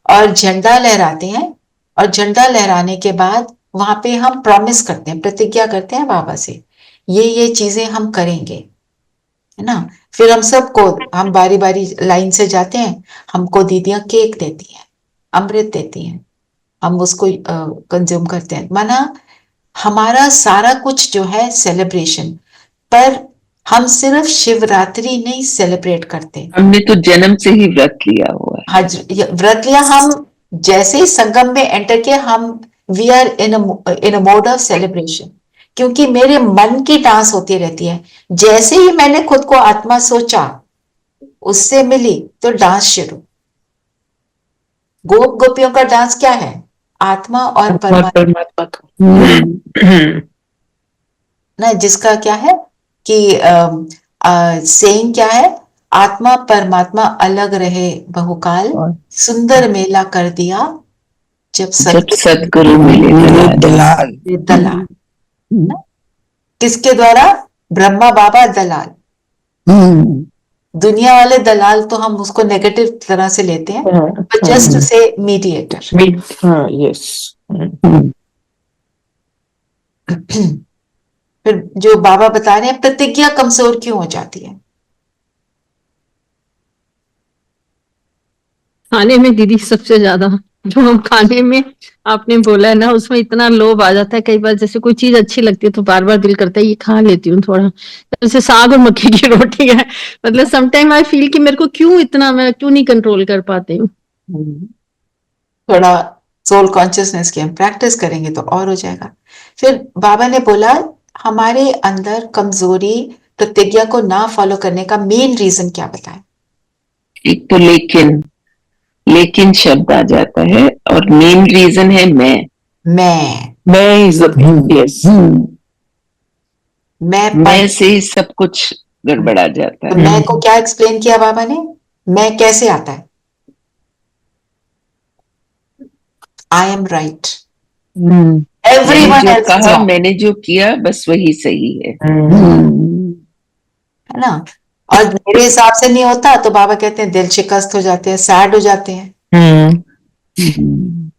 और झंडा लहराते हैं, और झंडा लहराने के बाद वहां पे हम प्रॉमिस करते हैं, प्रतिज्ञा करते हैं बाबा से, ये चीजें हम करेंगे, है ना। फिर हम सबको, हम बारी बारी लाइन से जाते हैं, हमको दीदियां केक देती हैं, अमृत देती हैं, हम उसको कंज्यूम करते हैं। माना हमारा सारा कुछ जो है सेलिब्रेशन, पर हम सिर्फ शिवरात्रि नहीं सेलिब्रेट करते। हमने तो जन्म से ही व्रत लिया हुआ है। हाँ, व्रत लिया, हम जैसे ही संगम में एंटर किया, हम we are in a mode of celebration, क्योंकि मेरे मन की डांस होती रहती है। जैसे ही मैंने खुद को आत्मा सोचा, उससे मिली तो डांस शुरू। गोप गोपियों का डांस क्या है, आत्मा और परमात्मा परमात्मा ना, जिसका क्या है कि सेइंग क्या है, आत्मा परमात्मा अलग रहे बहुकाल, सुंदर मेला कर दिया जब जब सदगुरु मिले दलाल। दलाल। किसके द्वारा, ब्रह्मा बाबा दलाल। दुनिया वाले दलाल तो हम उसको नेगेटिव तरह से लेते हैं, बट जस्ट से मीडिएटर। हाँ, यस। फिर जो बाबा बता रहे हैं, प्रतिज्ञा कमजोर क्यों हो जाती है। खाने में दीदी सबसे ज्यादा, जो हम खाने में आपने बोला है ना, उसमें इतना लोभ आ जाता है कई बार। जैसे कोई चीज अच्छी लगती है तो बार बार दिल करता है ये खा लेती हूँ थोड़ा, जैसे साग और मक्की की रोटी है, मतलब समटाइम आई फील कि मेरे को क्यों इतना, मैं क्यों नहीं कंट्रोल कर पाती हूँ। थोड़ा सोल कॉन्शियसनेस की हम प्रैक्टिस करेंगे तो और हो जाएगा। फिर बाबा ने बोला हमारे अंदर कमजोरी, प्रतिज्ञा को ना फॉलो करने का मेन रीजन क्या बताए। एक तो लेकिन शब्द आ जाता है, और मेन रीजन है मैं इज द यस। मैं से ही सब कुछ गड़बड़ा जाता तो है। मैं को क्या एक्सप्लेन किया बाबा ने, मैं कैसे आता है, आई एम राइट, एवरीवन जो एल्स इज कहा, रॉन्ग, मैंने जो किया बस वही सही है। है ना। और मेरे हिसाब से नहीं होता तो बाबा कहते हैं दिल शिकस्त हो जाते हैं, सैड हो जाते हैं, है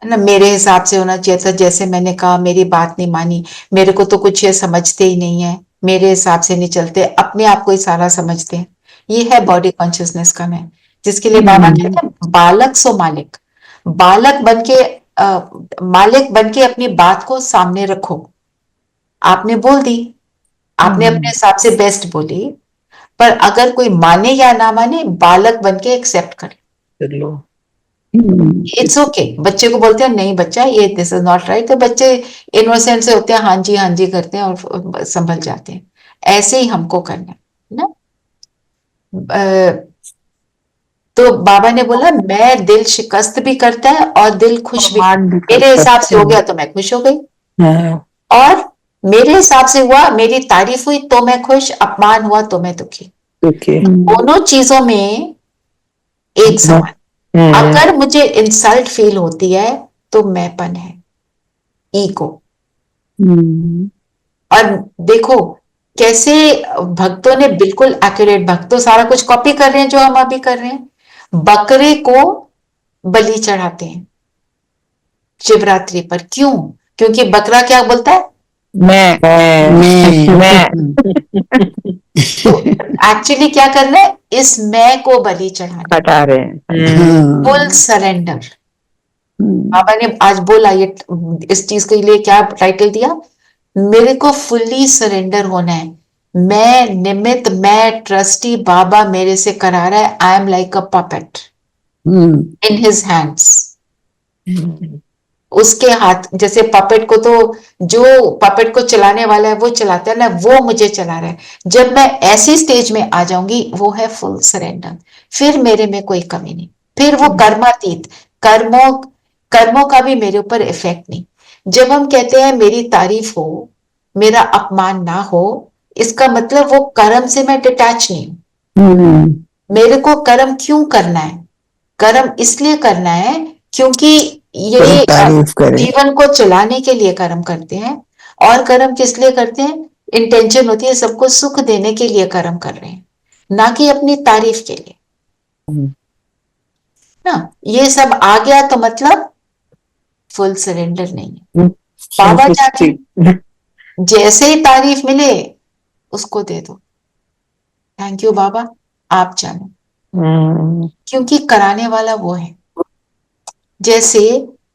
ना। मेरे हिसाब से होना चाहिए था, जैसे मैंने कहा मेरी बात नहीं मानी, मेरे को तो कुछ ये समझते ही नहीं है, मेरे हिसाब से नहीं चलते, अपने आप को ही सारा समझते हैं। ये है बॉडी कॉन्शियसनेस का मैं, जिसके लिए बाबा कहते हैं बालक सो मालिक। बालक बन के मालिक बन के अपनी बात को सामने रखो। आपने बोल दी, आपने अपने हिसाब से बेस्ट बोली, पर अगर कोई माने या ना माने, बालक बन के एक्सेप्ट कर लो। It's okay. बच्चे को बोलते हैं नहीं बच्चा ये दिस इज नॉट राइट, तो बच्चे इनोसेंट से होते हैं, हाँ जी करते हैं और संभल जाते हैं। ऐसे ही हमको करना है ना। तो बाबा ने बोला मैं दिल शिकस्त भी करता है और दिल खुश भी, मेरे हिसाब से हो गया तो मैं खुश हो गई, और मेरे हिसाब से हुआ, मेरी तारीफ हुई तो मैं खुश, अपमान हुआ तो मैं दुखी। दोनों चीजों में एक समान। अगर मुझे इंसल्ट फील होती है तो मैंपन है, ईगो। और देखो कैसे भक्तों ने बिल्कुल एक्यूरेट, भक्त तो सारा कुछ कॉपी कर रहे हैं जो हम अभी कर रहे हैं। बकरे को बलि चढ़ाते हैं शिवरात्रि पर, क्यों? क्योंकि बकरा क्या बोलता है, मैं तो एक्चुअली क्या करना है, इस मैं को बलि चढ़ाना, हटा रहे हैं। Full surrender. बाबा ने आज बोला ये, इस चीज के लिए क्या टाइटल दिया, मेरे को फुल्ली सरेंडर होना है, मैं निमित्त, मैं ट्रस्टी, बाबा मेरे से करा रहा है, I am like a puppet in his hands. उसके हाथ, जैसे पपेट को तो जो पपेट को चलाने वाला है वो चलाता है ना, वो मुझे चला रहा है। जब मैं ऐसी स्टेज में आ जाऊंगी, वो है फुल सरेंडर। फिर मेरे में कोई कमी नहीं, फिर वो कर्मातीत, कर्मों कर्मों का भी मेरे ऊपर इफेक्ट नहीं। जब हम कहते हैं मेरी तारीफ हो, मेरा अपमान ना हो, इसका मतलब वो कर्म से मैं डिटैच नहीं हूं। मेरे को कर्म क्यों करना है? कर्म इसलिए करना है क्योंकि ये तारीफ करे। जीवन को चलाने के लिए कर्म करते हैं। और कर्म किस लिए करते हैं? इंटेंशन होती है सबको सुख देने के लिए कर्म कर रहे हैं, ना कि अपनी तारीफ के लिए ना। ये सब आ गया तो मतलब फुल सरेंडर नहीं है। बाबा जाने जैसे ही तारीफ मिले उसको दे दो, थैंक यू बाबा, आप जानो, क्योंकि कराने वाला वो है। जैसे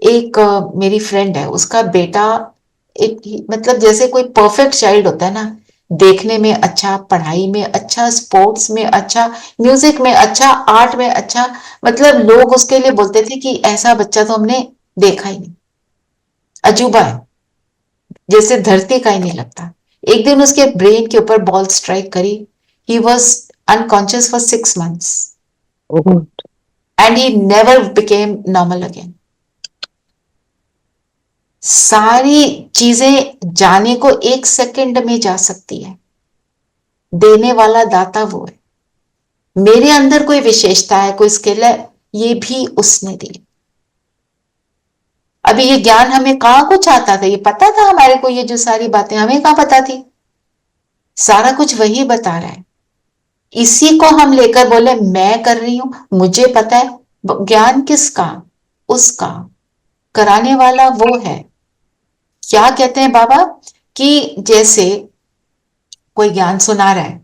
एक मेरी फ्रेंड है, उसका बेटा एक मतलब जैसे कोई परफेक्ट चाइल्ड होता है ना, देखने में अच्छा, पढ़ाई में अच्छा, स्पोर्ट्स में अच्छा, म्यूजिक में अच्छा, आर्ट में अच्छा, मतलब लोग उसके लिए बोलते थे कि ऐसा बच्चा तो हमने देखा ही नहीं, अजूबा है, जैसे धरती का ही नहीं लगता। एक दिन उसके ब्रेन के ऊपर बॉल स्ट्राइक करी, he was unconscious for 6 months and he never became normal again. सारी चीजें जाने को 1 सेकंड में जा सकती है, देने वाला दाता वो है। मेरे अंदर कोई विशेषता है, कोई स्किल है, ये भी उसने दी। अभी ये ज्ञान हमें कहाँ कुछ आता था? ये पता था हमारे को? ये जो सारी बातें हमें कहाँ पता थी? सारा कुछ वही बता रहा है। इसी को हम लेकर बोले मैं कर रही हूं, मुझे पता है। ज्ञान किसका? उसका। कराने वाला वो है। क्या कहते हैं बाबा कि जैसे कोई ज्ञान सुना रहा है,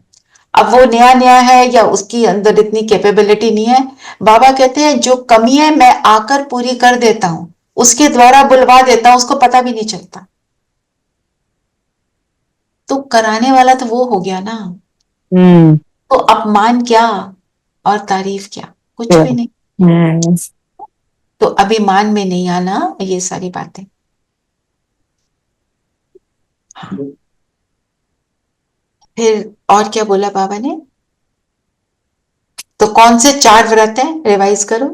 अब वो नया नया है या उसकी अंदर इतनी कैपेबिलिटी नहीं है, बाबा कहते हैं जो कमी है मैं आकर पूरी कर देता हूं, उसके द्वारा बुलवा देता हूं, उसको पता भी नहीं चलता। तो कराने वाला तो वो हो गया ना। तो अपमान क्या और तारीफ क्या? कुछ भी नहीं। तो अभिमान में नहीं आना, ये सारी बातें। हाँ। फिर और क्या बोला बाबा ने? तो कौन से 4 व्रत हैं? रिवाइज करो।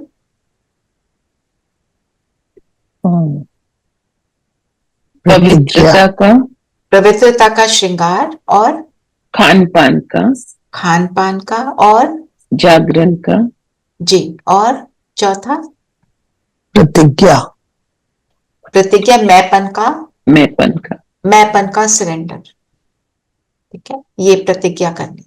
पवित्रता का, पवित्रता का श्रृंगार, और खान पान का, खान पान का, और जागरण का, जी, और चौथा प्रतिज्ञा। प्रतिज्ञा, मैंपन का, मैंपन का, मैंपन का सरेंडर। ठीक है, ये प्रतिज्ञा करनी है।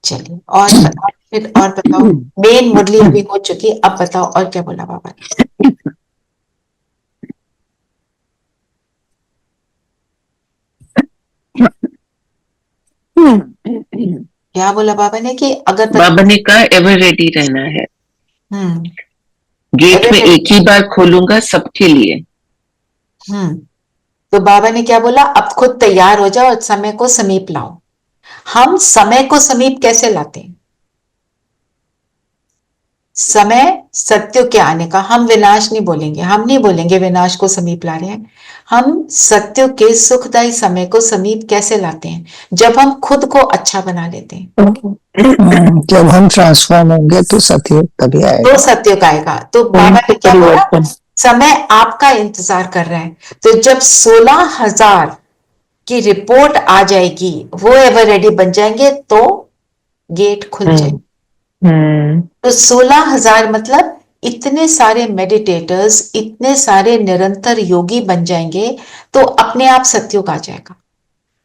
चलिए और बताओ, फिर और बताओ। मेन मुरली अभी हो चुकी, अब बताओ और क्या बोला बाबा ने? क्या बोला बाबा ने कि अगर बाबा ने कहा एवर रेडी रहना है। गेट में एक ही बार खोलूंगा सबके लिए। तो बाबा ने क्या बोला? अब खुद तैयार हो जाओ और समय को समीप लाओ। हम समय को समीप कैसे लाते हैं? समय सत्य के आने का। हम विनाश नहीं बोलेंगे, हम नहीं बोलेंगे विनाश को समीप ला रहे हैं। हम सत्य के सुखदायी समय को समीप कैसे लाते हैं? जब हम खुद को अच्छा बना लेते हैं। जब हम ट्रांसफॉर्म होंगे तो सत्य तभी आएगा। तो सत्य का आएगा। तो बाबा ने क्या बोला? समय आपका इंतजार कर रहा है। तो जब 16,000 की रिपोर्ट आ जाएगी, वो एवर रेडी बन जाएंगे, तो गेट खुल जाएंगे। तो 16,000 मतलब इतने सारे मेडिटेटर्स, इतने सारे निरंतर योगी बन जाएंगे, तो अपने आप सत्युग आ जाएगा।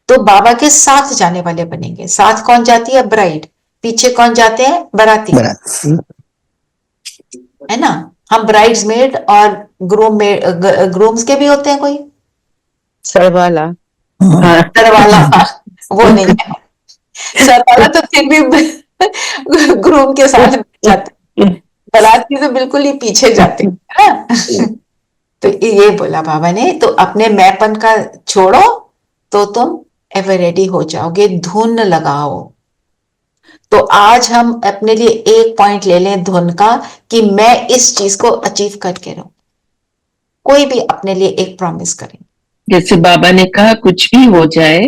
तो बाबा के साथ जाने वाले बनेंगे। साथ कौन जाती है? ब्राइड। पीछे कौन जाते हैं? बाराती। है ना? हम ब्राइड्स मेड और ग्रूम्स के भी होते हैं कोई सरवाला। सरवाला, वो नहीं है। सरवाला तो फिर भी ग्रूम के साथ जाते, बाराती तो बिल्कुल ही पीछे जाते है ना। तो ये बोला बाबा ने, तो अपने मैंपन का छोड़ो तो तुम एवर रेडी हो जाओगे। धुन लगाओ। तो आज हम अपने लिए एक पॉइंट ले लें धुन का कि मैं इस चीज को अचीव करके रहूं। कोई भी अपने लिए एक प्रॉमिस करें। जैसे बाबा ने कहा कुछ भी हो जाए,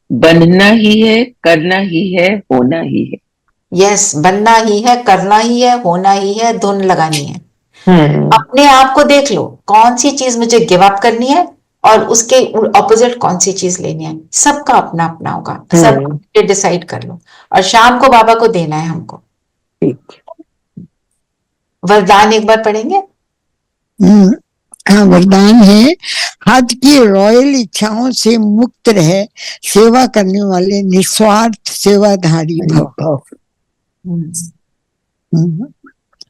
बनना ही है, करना ही है, होना ही है। यस, बनना ही है, करना ही है, होना ही है, धुन लगानी है। अपने आप को देख लो, कौन सी चीज मुझे गिव अप करनी है और उसके ऑपोजिट कौन सी चीज लेनी है। सबका अपना अपना होगा, सब डिसाइड कर लो। और शाम को बाबा को देना है हमको। वरदान एक बार पढ़ेंगे। हाँ, वरदान है, हाथ की रॉयल इच्छाओं से मुक्त रहे, सेवा करने वाले निस्वार्थ सेवाधारी भव।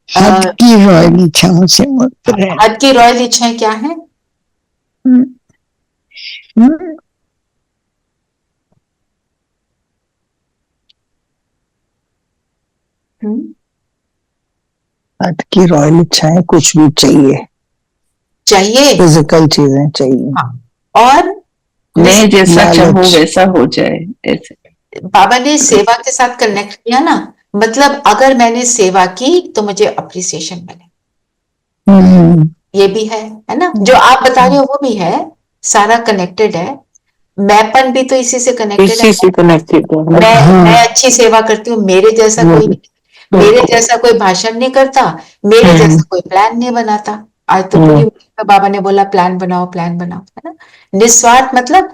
हाथ की रॉयल इच्छाओं से मुक्त रहे। हाथ की रॉयल इच्छाएं क्या है? हाथ की रॉयल इच्छाएं कुछ भी चाहिए, फिजिकल चीजें चाहिए। हाँ। और मैं जैसा चाहूं वैसा हो जाए, ऐसे। बाबा ने सेवा के साथ कनेक्ट किया ना, मतलब अगर मैंने सेवा की तो मुझे अप्रिसिएशन मिले। ये भी है ना? जो आप बता रहे हो वो भी है, सारा कनेक्टेड है। मैंपन भी तो इसी से कनेक्टेड है। मैं अच्छी सेवा करती हूँ, मेरे जैसा कोई नहीं, मेरे जैसा कोई भाषण नहीं करता, मेरे जैसा कोई प्लान नहीं बनाता। आज तो पूरी बाबा ने बोला प्लान बनाओ, प्लान बनाओ, है ना? निस्वार्थ मतलब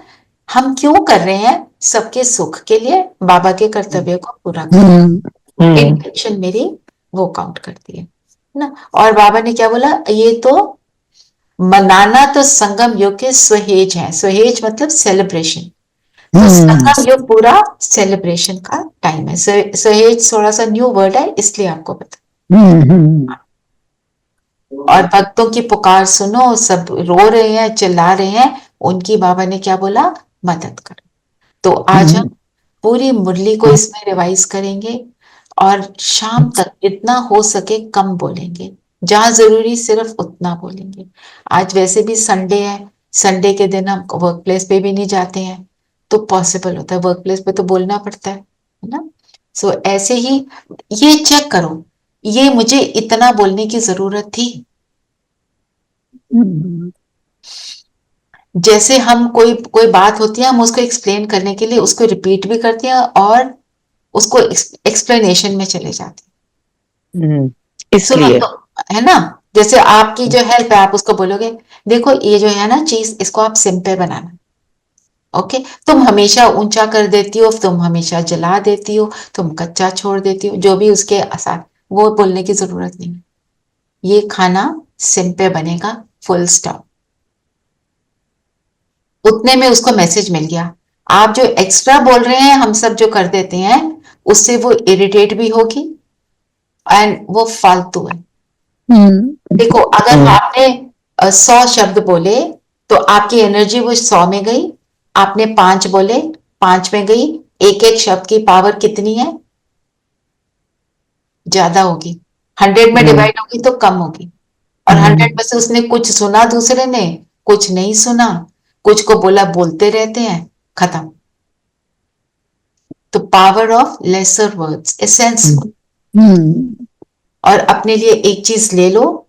हम क्यों कर रहे हैं? सबके सुख के लिए, बाबा के कर्तव्य को पूरा करना। इंटेंशन मेरी वो काउंट करती है ना? और बाबा ने क्या बोला? ये तो मनाना तो संगम योग के सहेज है। सहेज मतलब सेलिब्रेशन। तो संगम योग पूरा सेलिब्रेशन का टाइम है। सहेज थोड़ा सा न्यू वर्ड है, इसलिए आपको पता। और भक्तों की पुकार सुनो, सब रो रहे हैं, चिल्ला रहे हैं, उनकी बाबा ने क्या बोला? मदद करो। तो आज हम पूरी मुरली को इसमें रिवाइज करेंगे और शाम तक जितना हो सके कम बोलेंगे, जहां जरूरी सिर्फ उतना बोलेंगे। आज वैसे भी संडे है, संडे के दिन हम वर्क प्लेस पे भी नहीं जाते हैं, तो पॉसिबल होता है, वर्क प्लेस पे तो बोलना पड़ता है ना? सो ऐसे ही ये चेक करो, ये मुझे इतना बोलने की जरूरत थी। जैसे हम कोई बात होती है, हम उसको एक्सप्लेन करने के लिए उसको रिपीट भी करते हैं और उसको एक्सप्लेनेशन में चले जाते हैं। इसलिए है ना? जैसे आपकी जो हेल्प है, आप उसको बोलोगे देखो ये जो है ना चीज, इसको आप सिम पे बनाना। ओके, तुम हमेशा ऊंचा कर देती हो, तुम हमेशा जला देती हो, तुम कच्चा छोड़ देती हो, जो भी उसके साथ, वो बोलने की जरूरत नहीं। ये खाना सिम पे बनेगा, फुल स्टॉप। उतने में उसको मैसेज मिल गया। आप जो एक्स्ट्रा बोल रहे हैं, हम सब जो कर देते हैं, उससे वो इरिटेट भी होगी एंड वो फालतू है। देखो, अगर आपने 100 शब्द बोले तो आपकी एनर्जी वो 100 में गई। आपने 5 बोले, 5 में गई। एक एक शब्द की पावर कितनी है? ज्यादा होगी। 100 में डिवाइड होगी तो कम होगी। और 100 में से उसने कुछ सुना, दूसरे ने कुछ नहीं सुना, कुछ को बोला, बोलते रहते हैं, खत्म। तो पावर ऑफ लेसर वर्ड्स, एसेंसफुल। और अपने लिए एक चीज ले लो,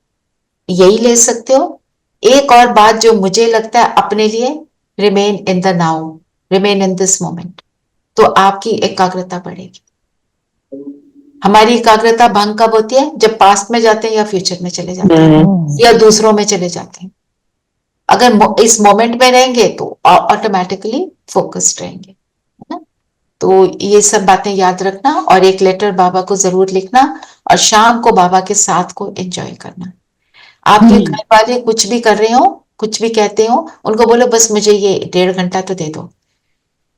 यही ले सकते हो। एक और बात जो मुझे लगता है अपने लिए, remain in the now, remain in this moment, तो आपकी एकाग्रता बढ़ेगी। हमारी एकाग्रता भंग कब होती है? जब पास्ट में जाते हैं या फ्यूचर में चले जाते हैं या दूसरों में चले जाते हैं। अगर इस मोमेंट में रहेंगे तो ऑटोमेटिकली फोकस्ड रहेंगे, है ना? तो ये सब बातें याद रखना और एक लेटर बाबा को जरूर लिखना और शाम को बाबा के साथ को एंजॉय करना। आपके घर वाले कुछ भी कर रहे हो, कुछ भी कहते हो, उनको बोलो बस मुझे ये 1.5 घंटा तो दे दो।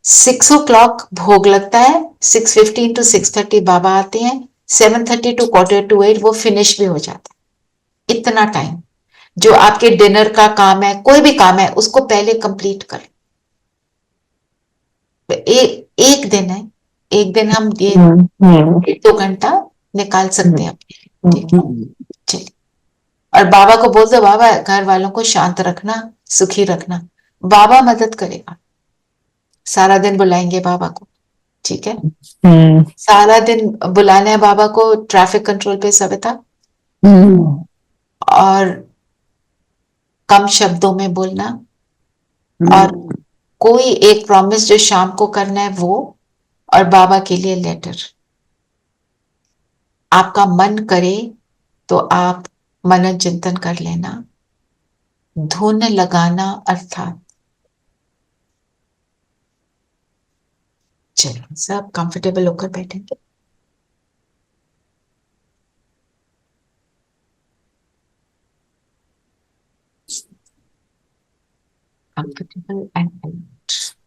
6 o'clock भोग लगता है, 6:15 to 6:30 बाबा आते हैं, 7:30 to 7:45 वो फिनिश भी हो जाता है। इतना टाइम जो आपके डिनर का काम है, कोई भी काम है, उसको पहले कंप्लीट कर। एक दिन है, एक दिन हम ये 1-2 घंटा निकाल सकते हैं अपने लिए। चलिए, और बाबा को बोल दो, बाबा घर वालों को शांत रखना, सुखी रखना, बाबा मदद करेगा। सारा दिन बुलाएंगे बाबा को, ठीक ठीक है। हम्म सारा दिन बुलाना है बाबा को ट्रैफिक कंट्रोल पे सविता, और कम शब्दों में बोलना, और कोई एक प्रॉमिस जो शाम को करना है वो, और बाबा के लिए लेटर। आपका मन करे तो आप मनन चिंतन कर लेना। धुन लगाना अर्थात, चलो सब कंफर्टेबल होकर बैठेंगे। Comfortable and alert.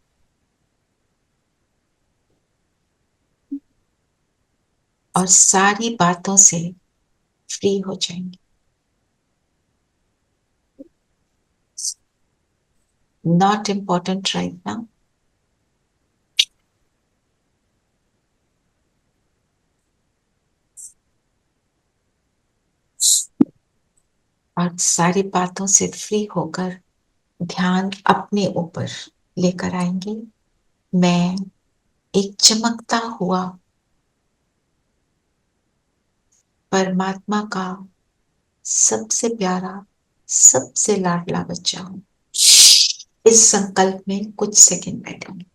और सारी बातों से फ्री हो जाएंगे। Not important right now. और सारी बातों से फ्री होकर ध्यान अपने ऊपर लेकर आएंगे। मैं एक चमकता हुआ परमात्मा का सबसे प्यारा, सबसे लाडला बच्चा हूं। इस संकल्प में कुछ सेकंड बैठेंगे।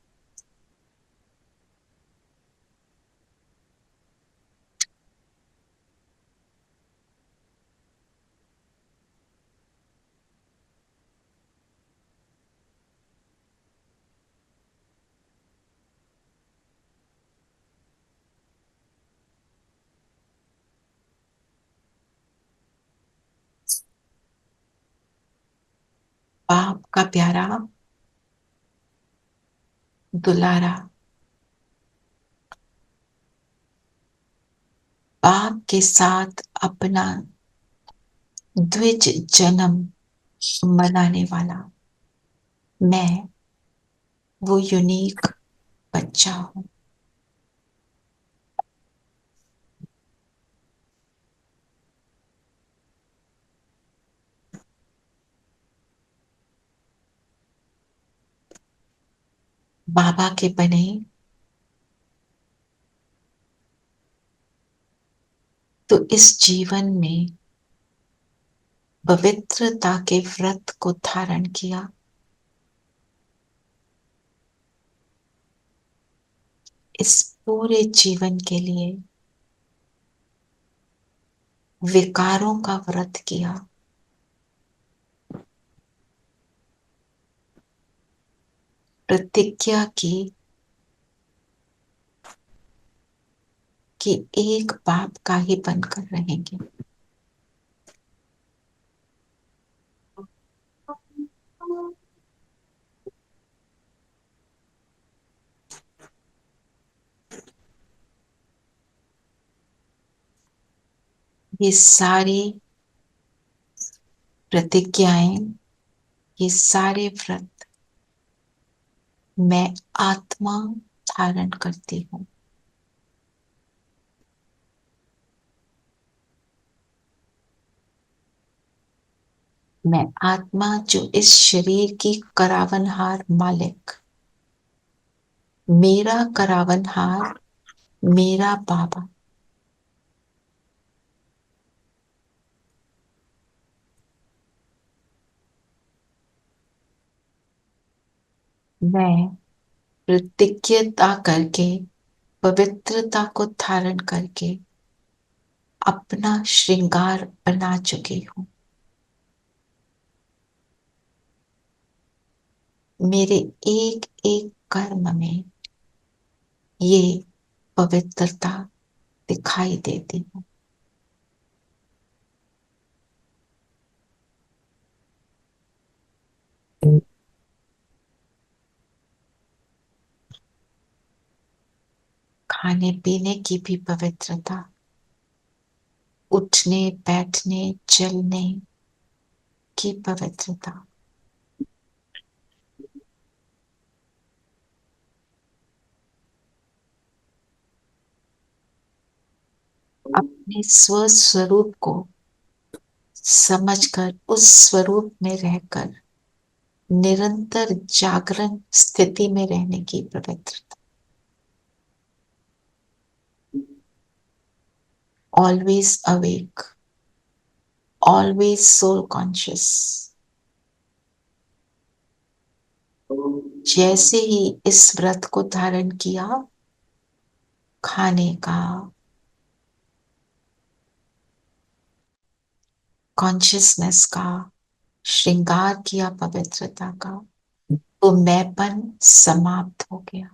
बाप का प्यारा दुलारा, बाप के साथ अपना द्विज जन्म मनाने वाला मैं, वो यूनिक बच्चा हूं। बाबा के बने तो इस जीवन में पवित्रता के व्रत को धारण किया। इस पूरे जीवन के लिए विकारों का व्रत किया। प्रतिज्ञा की कि एक बाप का ही बनकर रहेंगे। ये सारी प्रतिज्ञाएं, ये सारे व्रत मैं आत्मा धारण करती हूं। मैं आत्मा जो इस शरीर की करावनहार मालिक, मेरा करावनहार, मेरा बाबा, मैं प्रतिज्ञता करके, पवित्रता को धारण करके अपना श्रृंगार बना चुकी हूं। मेरे एक एक कर्म में ये पवित्रता दिखाई देती है। खाने पीने की भी पवित्रता, उठने बैठने चलने की पवित्रता, अपने स्वस्वरूप को समझकर उस स्वरूप में रहकर निरंतर जागरण स्थिति में रहने की पवित्रता। always awake, always soul conscious. जैसे ही इस व्रत को धारण किया, खाने का, कॉन्शियसनेस का, श्रृंगार किया पवित्रता का, तो मैंपन समाप्त हो गया।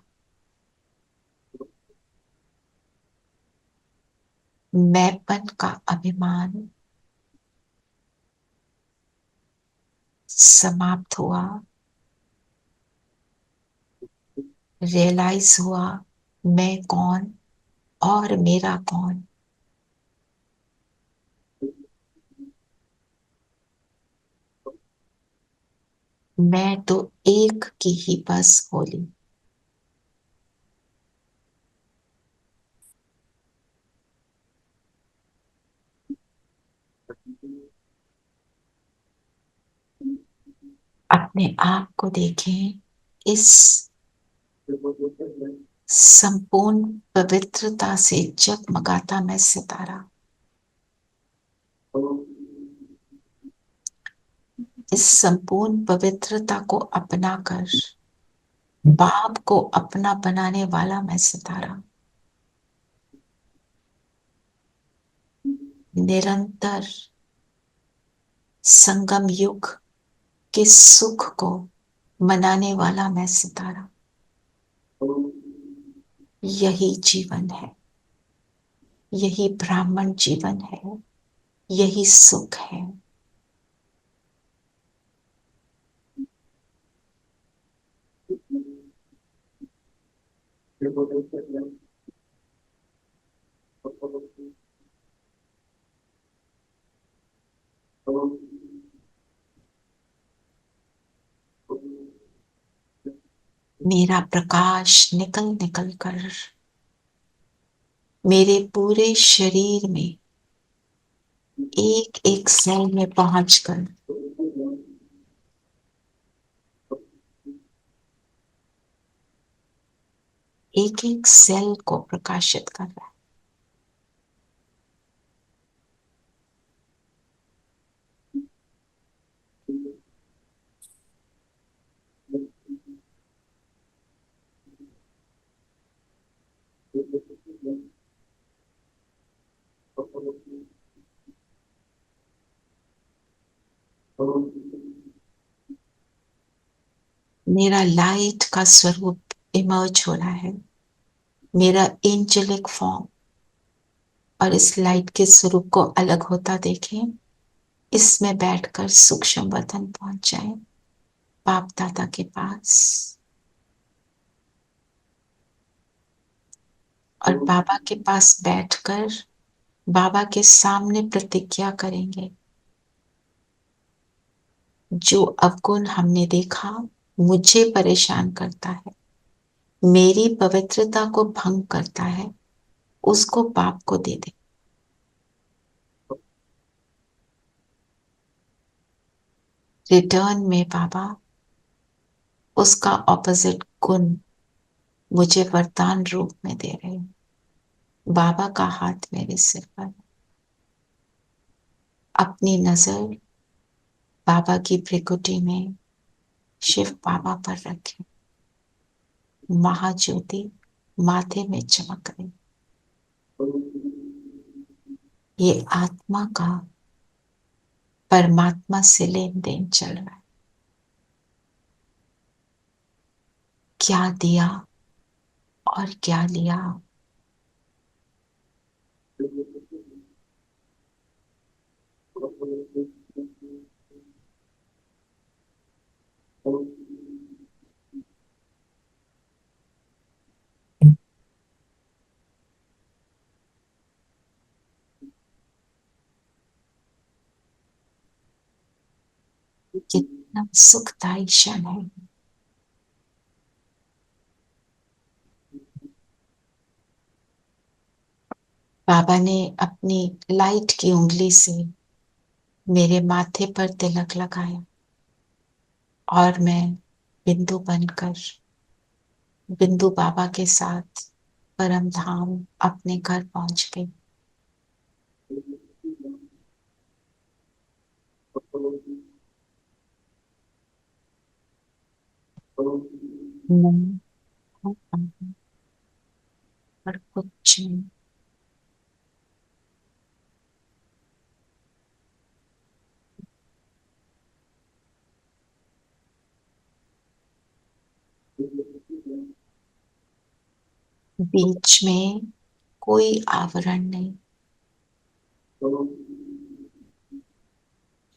मैंपन का अभिमान समाप्त हुआ। रियलाइज हुआ मैं कौन और मेरा कौन। मैं तो एक की ही बस होली। अपने आप को देखें, इस संपूर्ण पवित्रता से जगमगाता मैं सितारा। इस संपूर्ण पवित्रता को अपनाकर बाप को अपना बनाने वाला मैं सितारा। निरंतर संगम युग के सुख को मनाने वाला मैं सितारा। यही जीवन है, यही ब्राह्मण जीवन है, यही सुख है। मेरा प्रकाश निकल निकल कर मेरे पूरे शरीर में एक एक सेल में पहुंचकर एक एक सेल को प्रकाशित कर रहा है। मेरा लाइट का स्वरूप इमर्ज हो रहा है, मेरा एंजेलिक फॉर्म, और इस लाइट के स्वरूप को अलग होता देखें। इसमें बैठकर सूक्ष्म वतन पहुंच जाए, बाप दादा के पास, और बाबा के पास बैठकर बाबा के सामने प्रतिज्ञा करेंगे, जो अवगुण हमने देखा मुझे परेशान करता है, मेरी पवित्रता को भंग करता है, उसको बाप को दे दे। रिटर्न में बाबा उसका ऑपोजिट गुण मुझे वरदान रूप में दे रहे हैं। बाबा का हाथ मेरे सिर पर, अपनी नजर बाबा की भ्रिकुटी में शिव बाबा पर रखें। महाज्योति माथे में चमक रही। ये आत्मा का परमात्मा से लेन देन चल रहा है। क्या दिया और क्या लिया, कितना सुखदायी क्षण है। बाबा ने अपनी लाइट की उंगली से मेरे माथे पर तिलक लगाया और मैं बिंदु बनकर बिंदु बाबा के साथ परम धाम अपने घर पहुंच गई। नहीं हो पाऊंगा, पर कुछ नहीं। बीच में कोई आवरण नहीं।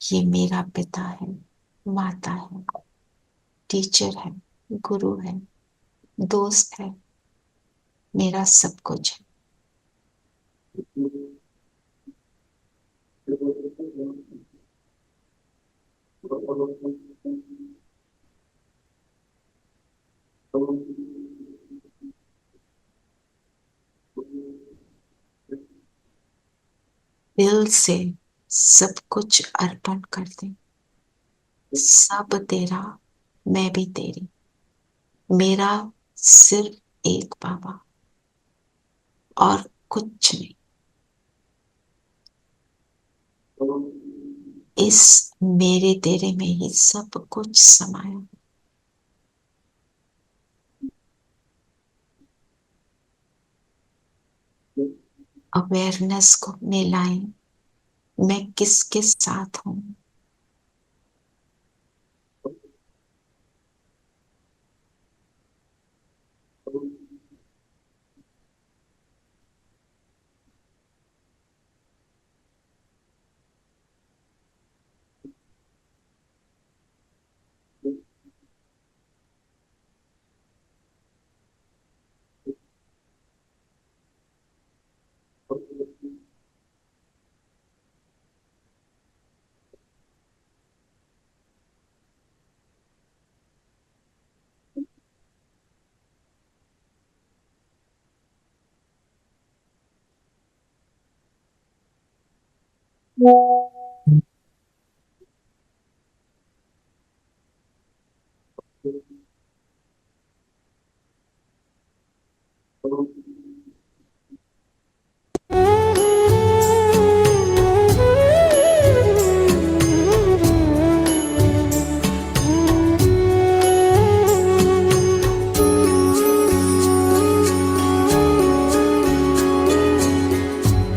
ये मेरा पिता है, माता है, टीचर है, गुरु है, दोस्त है, मेरा सब कुछ है। दिल से सब कुछ अर्पण कर दे। सब तेरा, मैं भी तेरी, मेरा सिर्फ एक बाबा और कुछ नहीं। इस मेरे तेरे में ही सब कुछ समाया है। अवेयरनेस को मिलाएं, मैं किसके साथ हूं।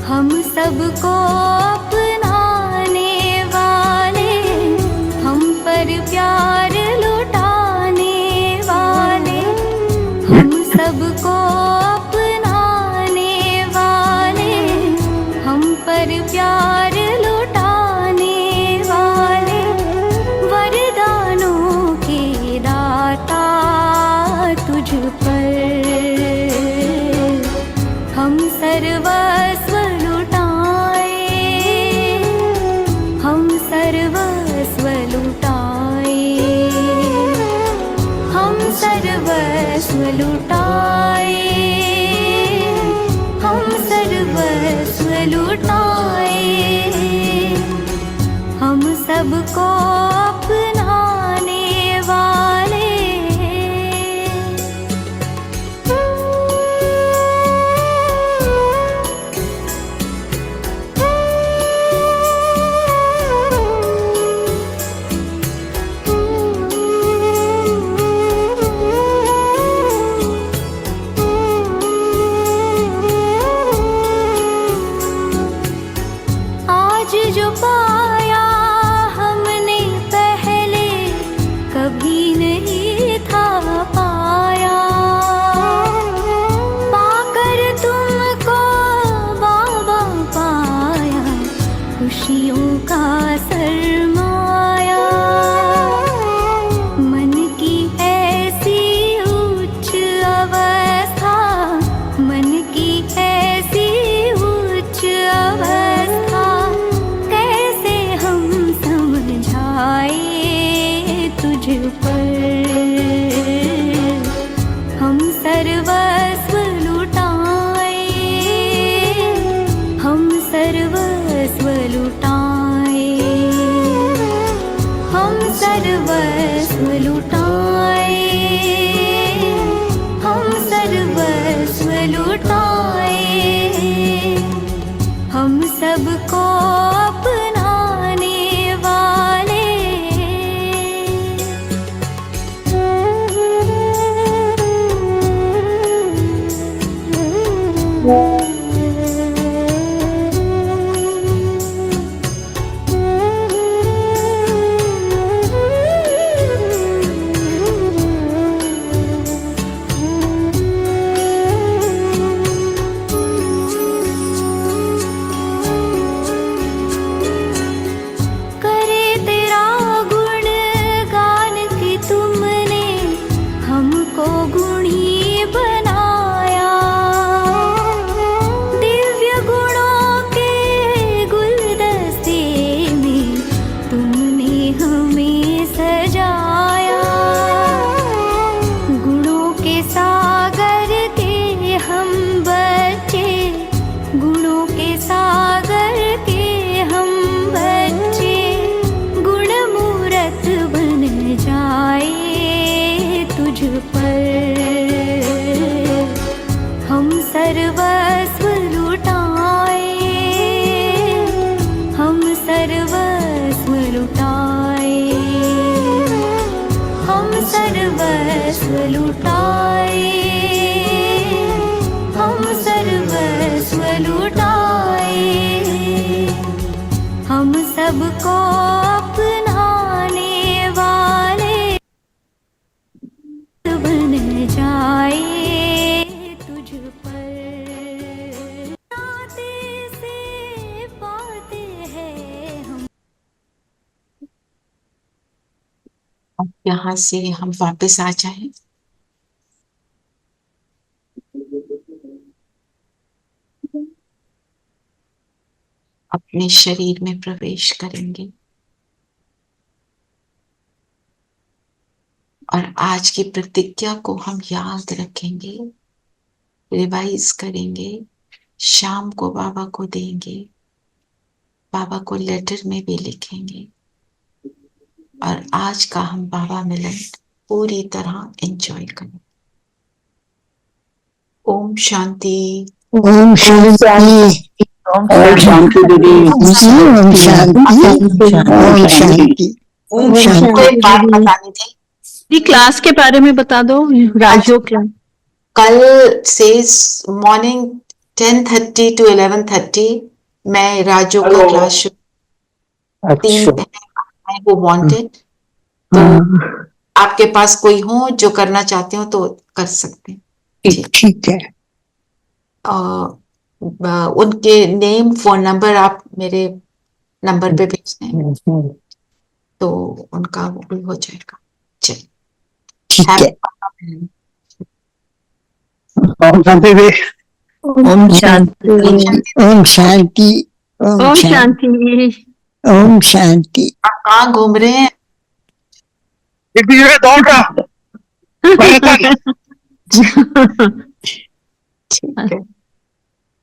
हम सबको अपनाने वाले, हम पर प्यार लुटाने वाले, हम सबको अपनाने वाले, हम पर प्यार लुटाने वाले, वरदानों के दाता तुझ पर हम सर्वस्व लुटाए, हम सर्वस्व लुटाए, हम सर्वस्व लुटाए, हम सर्वस्व लुटाए, हम सबको अपनाने वाले। आज जो पाया हमने पहले कभी नहीं था पाया, पाकर तुमको बाबा पाया, खुशियों का सरमाया, मन की ऐसी उच्च अवस्था, मन की ऐसी उच्च अवस्था, कैसे हम समझाए तुझ पर। हम सर्वस्व लुटाए, हम सर्वस्व लुटाए, हम सर्वस्व लुटाए, हम सर्वस्व लुटाए, हम सबको अपनाने वाले। लुटाए, हम सर्वस्व लुटाए, हम सबको अपनाने वाले बन जाए तुझ पर, नाते से पाते हैं हम। अब यहाँ से हम वापस आ जाएं। अपने शरीर में प्रवेश करेंगे और आज की प्रतिज्ञा को हम याद रखेंगे, रिवाइज करेंगे, शाम को बाबा को देंगे, बाबा को लेटर में भी लिखेंगे और आज का हम बाबा मिलन पूरी तरह एंजॉय करें। ओम शांति। ओम शांति। ओम शांति दीदी। ओम शांति। ओम शांति। ओम शांति। कोई बात बतानी थी भी क्लास के बारे में बता दो, राजयोग क्लास। कल से मॉर्निंग 10:30 to 11:30 मैं राजयोग का क्लास शुरू, 3 वो वांटेड, तो आपके पास कोई हो जो करना चाहते हो तो कर सकते हैं। ठीक है। उनके नेम फोन नंबर आप मेरे नंबर पे भेज दें तो उनका वो भी हो जाएगा। चलिए ठीक है। ओम शांति भी। ओम शांति। ओम शांति। ओम शांति। ओम शांति। आप कहाँ घूम रहे हैं? दौड़ रहा। ठीक है।